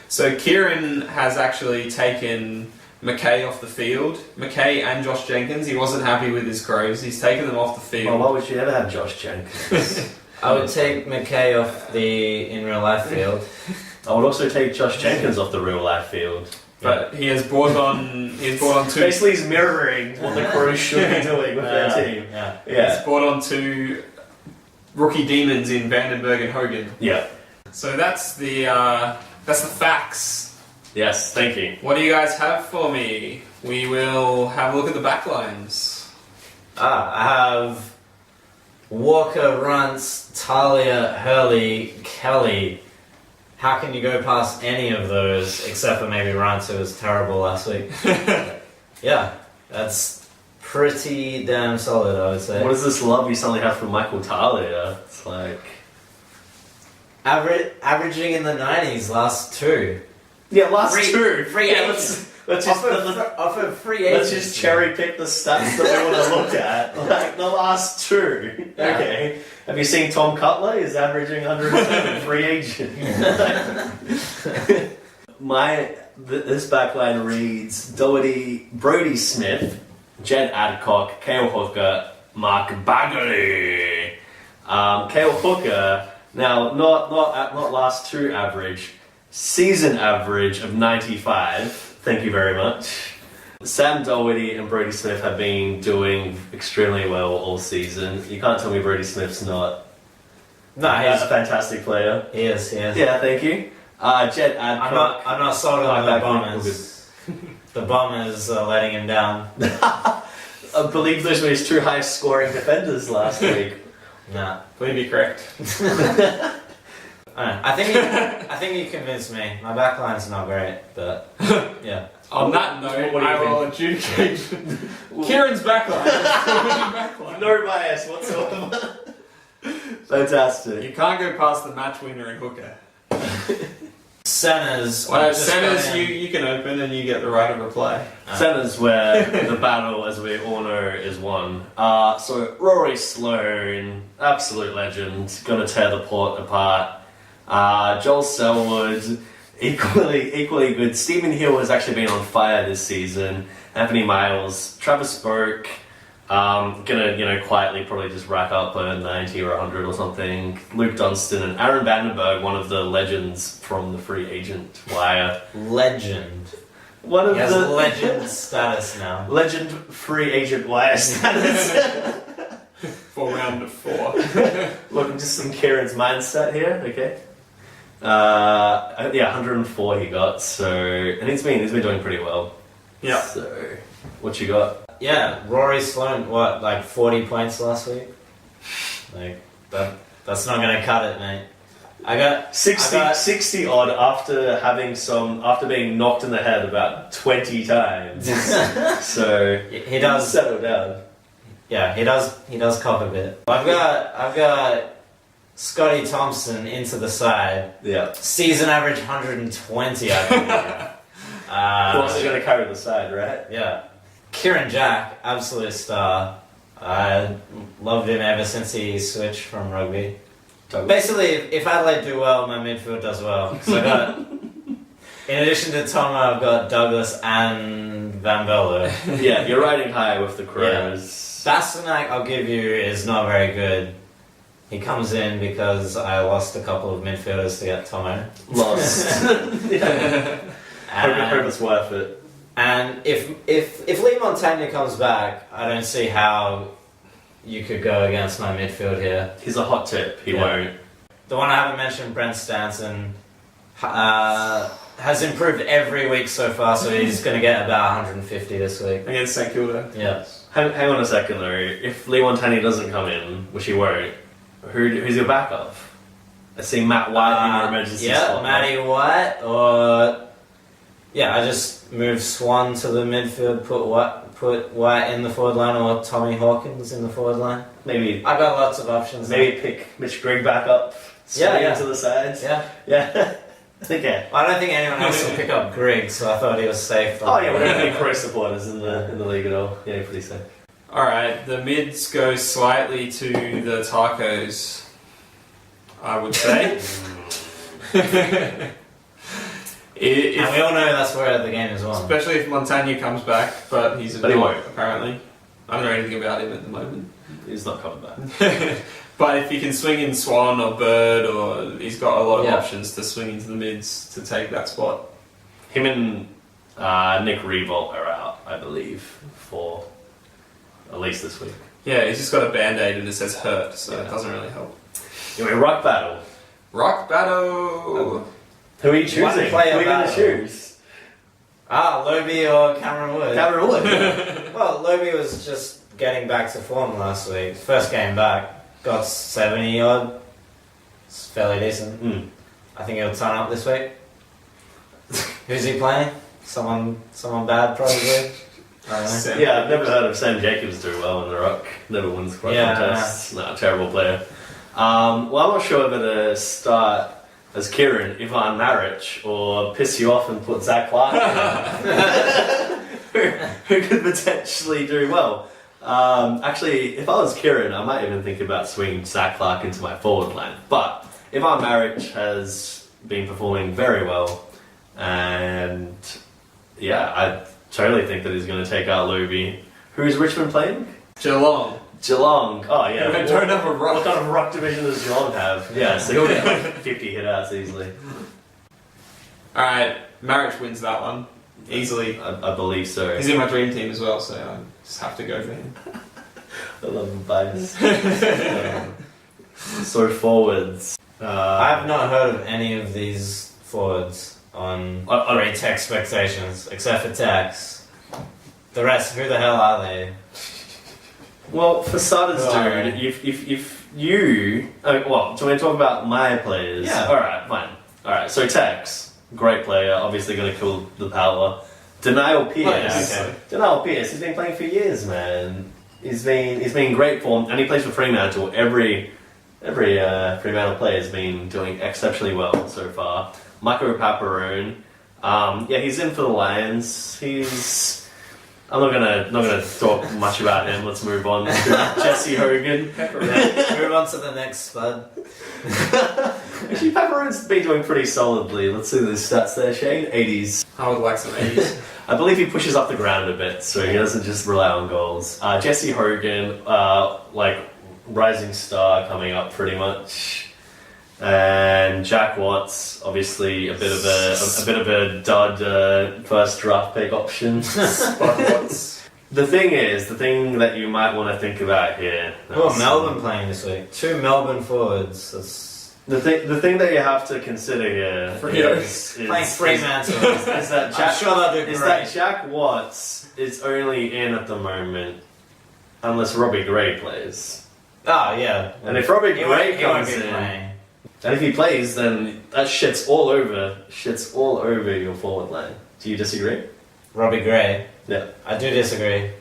So Kieran has actually taken McKay off the field. McKay and Josh Jenkins. He wasn't happy with his Crows. He's taken them off the field. Well, why would you ever have Josh Jenkins? I would take McKay off the in real life field. I would also take Josh Jenkins off the real life field. But he has brought on 2. Basically, he's mirroring what the Crows should be doing with their team. He's brought on 2 rookie demons in Vandenberg and Hogan. Yeah. So that's the facts. Yes, thank you. What do you guys have for me? We will have a look at the backlines. I have Walker, Runts, Talia, Hurley, Kelly. How can you go past any of those except for maybe Runts, who was terrible last week? Yeah, that's pretty damn solid, I would say. What is this love you suddenly have for Michael Talia? It's like... Averaging in the 90s, last 2. Yeah, last 2. Free agents. Let's just cherry pick the stats that we want to look at. Like the last 2. Yeah. Okay. Have you seen Tom Cutler? He's averaging 107 free agent. This backline reads Doherty, Brody Smith, Jed Adcock, Cale Hooker, Mark Bagley. Cale Hooker, now not last 2 average, season average of 95. Thank you very much. Sam Doherty and Brody Smith have been doing extremely well all season. You can't tell me Brody Smith's not he's a fantastic player. He is. Yeah, thank you. Jed Adcock. I'm not sold on the Bombers. The Bombers are letting him down. I believe those were his 2 highest scoring defenders last week. Nah. Please be correct. I think you convinced me. My backline's not great, but yeah. On that note, what do you I will adjudicate Kieran's backline. No bias whatsoever. Fantastic. You can't go past the match winner in Hooker. Centers. Centers, you can open and you get the right of reply. Centers where the battle, as we all know, is won. So Rory Sloane, absolute legend, gonna tear the port apart. Joel Selwood, equally good. Stephen Hill has actually been on fire this season. Anthony Miles, Travis Boak, gonna quietly probably just rack up a 90 or 100 or something. Luke Dunstan and Aaron Vandenberg, one of the legends from the free agent wire. Legend. One of He has the legend status now. legend free agent wire status. For round 4. Look, just some Kieran's mindset here. Okay. Yeah, 104 he got. So, and he's been doing pretty well. Yeah. So, what you got? Yeah, Rory Sloan, what, like 40 points last week? Like, that's not gonna cut it, mate. I got 60 odd after being knocked in the head about 20 times. So he does settle down. Yeah, he does cop a bit. I've got Scotty Thompson into the side. Yeah. Season average 120, I believe. Of course, going to carry the side, right? Yeah. Kieran Jack, absolute star. I loved him ever since he switched from rugby. Basically, if Adelaide do well, my midfield does well. So I got, in addition to Tomo, I've got Douglas and Van Bello. Yeah, you're riding high with the Crows. Yeah. Bastanak, I'll give you, is not very good. He comes in because I lost a couple of midfielders to get Tomo. Lost. Hope it's worth it. And if Lee Montagna comes back, I don't see how you could go against my midfield here. He's a hot tip. He won't. The one I haven't mentioned, Brent Stanton, has improved every week so far, so he's going to get about 150 this week. Against St Kilda. Yeah. Hang on a second though. If Lee Montagna doesn't come in, which he won't, who's your backup? I see Matt White in your emergency slot. Matty White, or... Yeah, I just move Swan to the midfield, put White in the forward line, or Tommy Hawkins in the forward line. Maybe I've got lots of options. Maybe pick Mitch Grigg back up, swing into the sides. Yeah. Okay. I don't think anyone else will pick up Grigg, so I thought he was safe. Oh yeah, we don't have any pro supporters in the league at all. Yeah, pretty safe. Alright, the mids go slightly to the tacos, I would say. And we all know that's where the game is won. Especially if Montagna comes back, but he's But he won't. apparently. I don't know anything about him at the moment. He's not coming back. But if he can swing in Swan or Bird, or he's got a lot of options to swing into the mids to take that spot. Him and Nick Revolt are out, I believe, for at least this week. Yeah, he's just got a band-aid and it says hurt, so it doesn't really help. Anyway, rock battle. Rock battle! Who are you choosing? Who are you going to choose? Lobe or Cameron Wood? Cameron Wood. Well, Lobe was just getting back to form last week. First game back, got 70 odd. It's fairly decent. I think he'll turn up this week. Who's he playing? Someone bad, probably. I don't know. Yeah, I've never heard of Sam Jacobs do well in the rock. Never wins rock contests. No, terrible player. Well, I'm not sure whether to start as Kieran, Ivan Maric, or piss you off and put Zach Clark in. who could potentially do well. Actually, if I was Kieran, I might even think about swinging Zach Clark into my forward line. But Ivan Maric has been performing very well, and yeah, I totally think that he's going to take out Luby. Who's Richmond playing? Geelong. Oh yeah. They don't have a rock. What kind of rock division does Geelong have? Yeah, so he'll get like 50 hit outs easily. Alright, Marriage wins that one. Easily. I believe so. He's in my dream team as well, so I just have to go for him. I love the bias. So forwards. I have not heard of any of these forwards on Great Texpectations, except for Tex. The rest, who the hell are they? Well, for starters, dude, if you... well, do you want to talk about my players? Yeah. Alright, fine. Alright, so Tex, great player, obviously going to kill the power. Denial Pierce. Denial Pierce, he's been playing for years, man. He's been in great form, and he plays for Fremantle. Every Fremantle player has been doing exceptionally well so far. Mako Paparoon, he's in for the Lions. I'm not gonna talk much about him. Let's move on to Jesse Hogan. Move on to the next spud. Actually, Paparoon's been doing pretty solidly. Let's see the stats there, Shane. 80s. I would like some 80s. I believe he pushes up the ground a bit, so he doesn't just rely on goals. Jesse Hogan, rising star coming up pretty much. And Jack Watts, obviously a bit of a dud first draft pick option. The thing that you might want to think about here. Well, Melbourne playing this week. 2 Melbourne forwards. That's the thing that you have to consider here is playing Fremantle. is that Jack, I'm sure they'll do is great. that Jack Watts is only in at the moment unless Robbie Gray plays. Oh, yeah. And if Robbie He Gray won't comes be in, playing. and if he plays, then that shit's all over your forward line. Do you disagree? Robbie Gray. Yeah. I do disagree.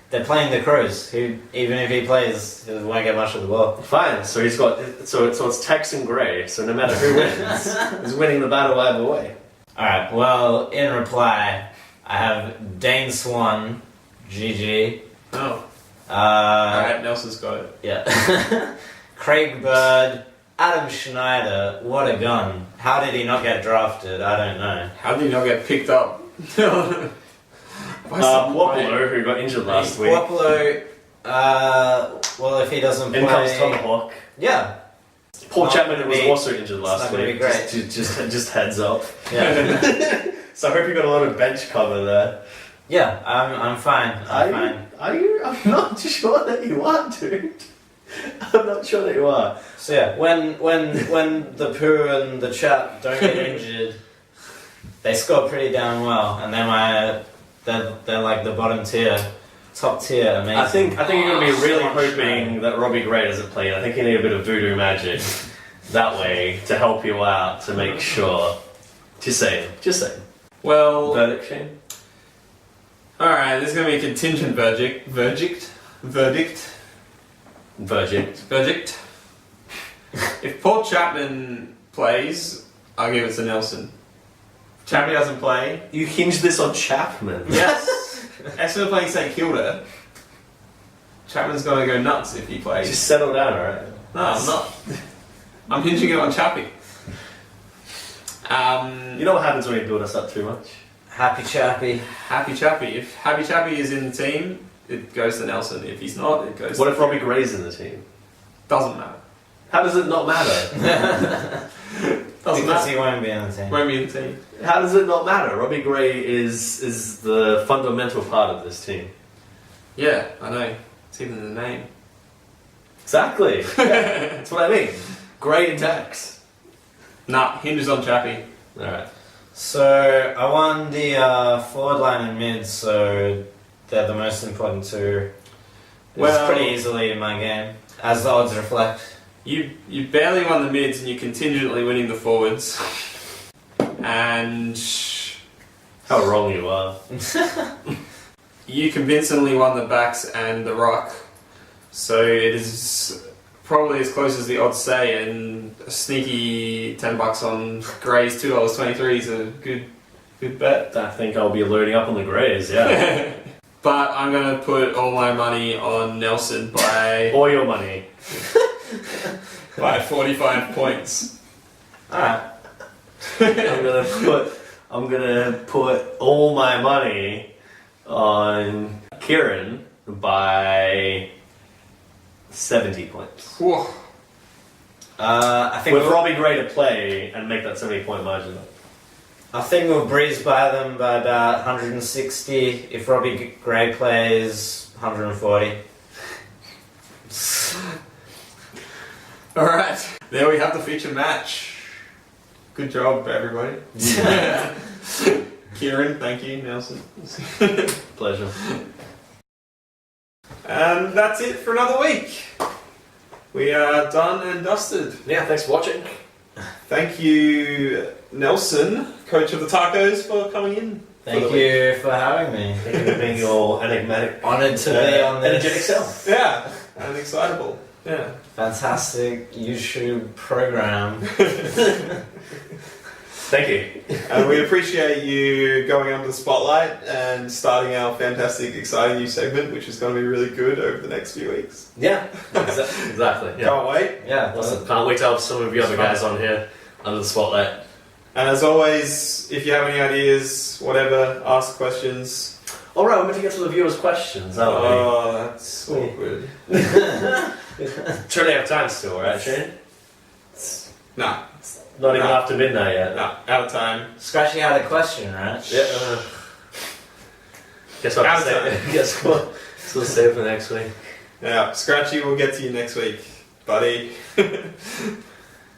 They're playing the Crows, who, even if he plays, he won't get much of the ball. Fine. So it's Tex and Gray. So no matter who wins, he's winning the battle either way. Alright, well, in reply, I have Dane Swan, GG. Oh. Alright, Nelson's got it. Yeah. Craig Bird, Adam Schneider, what a gun. How did he not get drafted? I don't know. How did he not get picked up? Wapolo, who got injured last week. Wapolo, well, if he doesn't play... In comes Tomahawk. Yeah. Paul Not Chapman gonna was be- also injured it's last not gonna week. be great. Just heads up. Yeah. So I hope you got a lot of bench cover there. Yeah, I'm fine. I'm fine. Are you? I'm not sure that you are, dude. I'm not sure that you are. So yeah, when the Pooh and the Chap don't get injured, they score pretty damn well, and they're like the bottom tier, top tier, amazing. I think you're going to be really so much hoping fun. that Robbie Gray doesn't play. I think you need a bit of voodoo magic that way to help you out to make sure. Just saying. Well, Verdict, Shane? alright, there's going to be a contingent verdict. If Paul Chapman plays, I'll give it to Nelson. Chapman doesn't play. You hinged this on Chapman. Yes. Essendon playing St Kilda. Chapman's going to go nuts if he plays. Just settle down, alright? No, I'm not. I'm hinging it on Chappie. You know what happens when you build us up too much? Happy Chappy. Happy Chappie. If Happy Chappie is in the team, it goes to Nelson. If he's not, it goes What to... if Robbie Gray's in the team? Doesn't matter. How does it not matter? Doesn't Because matter. he won't be in the team. Won't be in the team. How does it not matter? Robbie Gray is the fundamental part of this team. Yeah, I know. It's even in the name. Exactly. Yeah, that's what I mean. Gray and Tex. Nah, hinges on Chappie. Alright. So I won the forward line and mid, so they're the most important two. Well- It's pretty easily in my game, as the odds reflect. You barely won the mids and you're contingently winning the forwards. And How wrong you are. you convincingly won the backs and the rock. So it is probably as close as the odds say, and a sneaky $10 on Gray's $2.23 is a good bet. I think I'll be loading up on the Grays, yeah. But I'm going to put all my money on Nelson by All your money. 45 points. Alright. I'm gonna put all my money on Kieran by 70 points. Whew. I think With Robbie Gray to play and make that 70-point margin. we'll breeze by them by about 160. If Robbie Gray plays, 140. Alright, there we have the feature match. Good job, everybody. Kieran, thank you, Nelson. Pleasure. And that's it for another week. We are done and dusted. Yeah, thanks for watching. Thank you, Nelson, coach of the Tacos, for coming in. Thank you for having me. Thank you for being your enigmatic, Honoured to be on this energetic self. Yeah, and excitable. Yeah. fantastic YouTube program. Thank you. And we appreciate you going under the spotlight and starting our fantastic, exciting new segment, which is going to be really good over the next few weeks. Yeah, exactly. Yeah. Can't wait. Yeah, Awesome. Can't wait to have some of the other guys on here under the spotlight. And as always, if you have any ideas, whatever, ask questions. Alright, we're going to get to the viewers' questions, aren't we? Oh, that's awkward. Surely have time still, right, Shane? Nah, Not even after midnight yet. nah, out of time. Scratchy had a question, right? Yeah. Guess what? Out of time. Guess what? So we'll save for next week. Yeah, Scratchy, we'll get to you next week, buddy.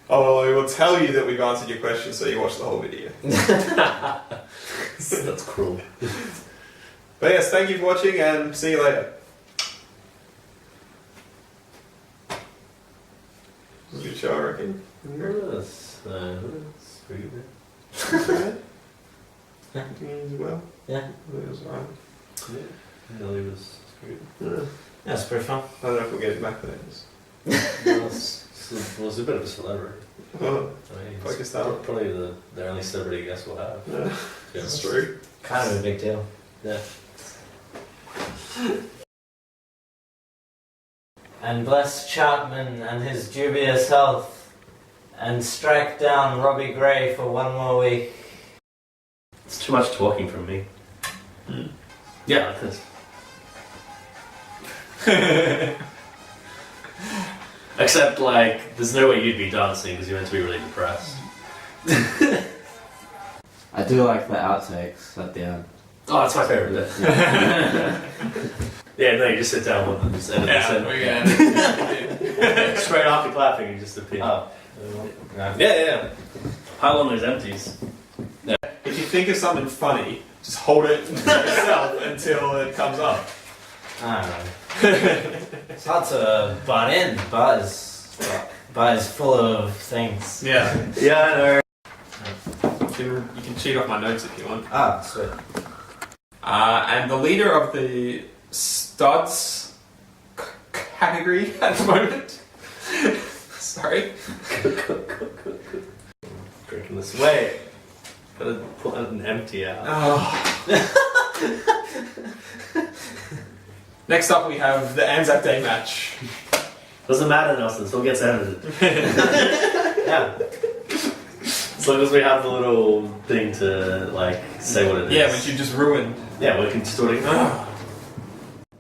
Oh, we will tell you that we've answered your question, so you watch the whole video. That's cruel. But yes, thank you for watching, and see you later. It was a good show, I reckon. That's pretty good. Well, Yeah. it was alright. Yeah, it was pretty Yeah. That's pretty fun. I don't know if we'll get it back there. good. Was a bit of a celebrity. Oh, I mean, Focus it's that. probably the only celebrity guest we'll have. yeah, that's true. Kind of a big deal. Yeah. And bless Chapman and his dubious health, and strike down Robbie Gray for one more week. It's too much talking from me. Yeah, like this. Except, like, there's no way you'd be dancing because you're meant to be really depressed. I do like the outtakes at the end. Oh, that's my favourite bit. Yeah, no, you just sit down with them, just edit this in. Yeah. Straight after clapping, you just appear. Oh. Yeah. Pile on those empties. If you think of something funny, just hold it to yourself until it comes up. I don't know. It's hard to butt in. Butt is full of things. Yeah. Yeah, I know. You can cheat off my notes if you want. Ah, sweet. And the leader of the studs category at the moment. Sorry. Drinking this. Wait. Gotta pull out an empty out. Oh. Next up, we have the Anzac Day match. Doesn't matter, Nelson. Still gets edited. Yeah. As long as we have the little thing to like say what it is. Yeah, which you just ruined. Yeah, we can just do it.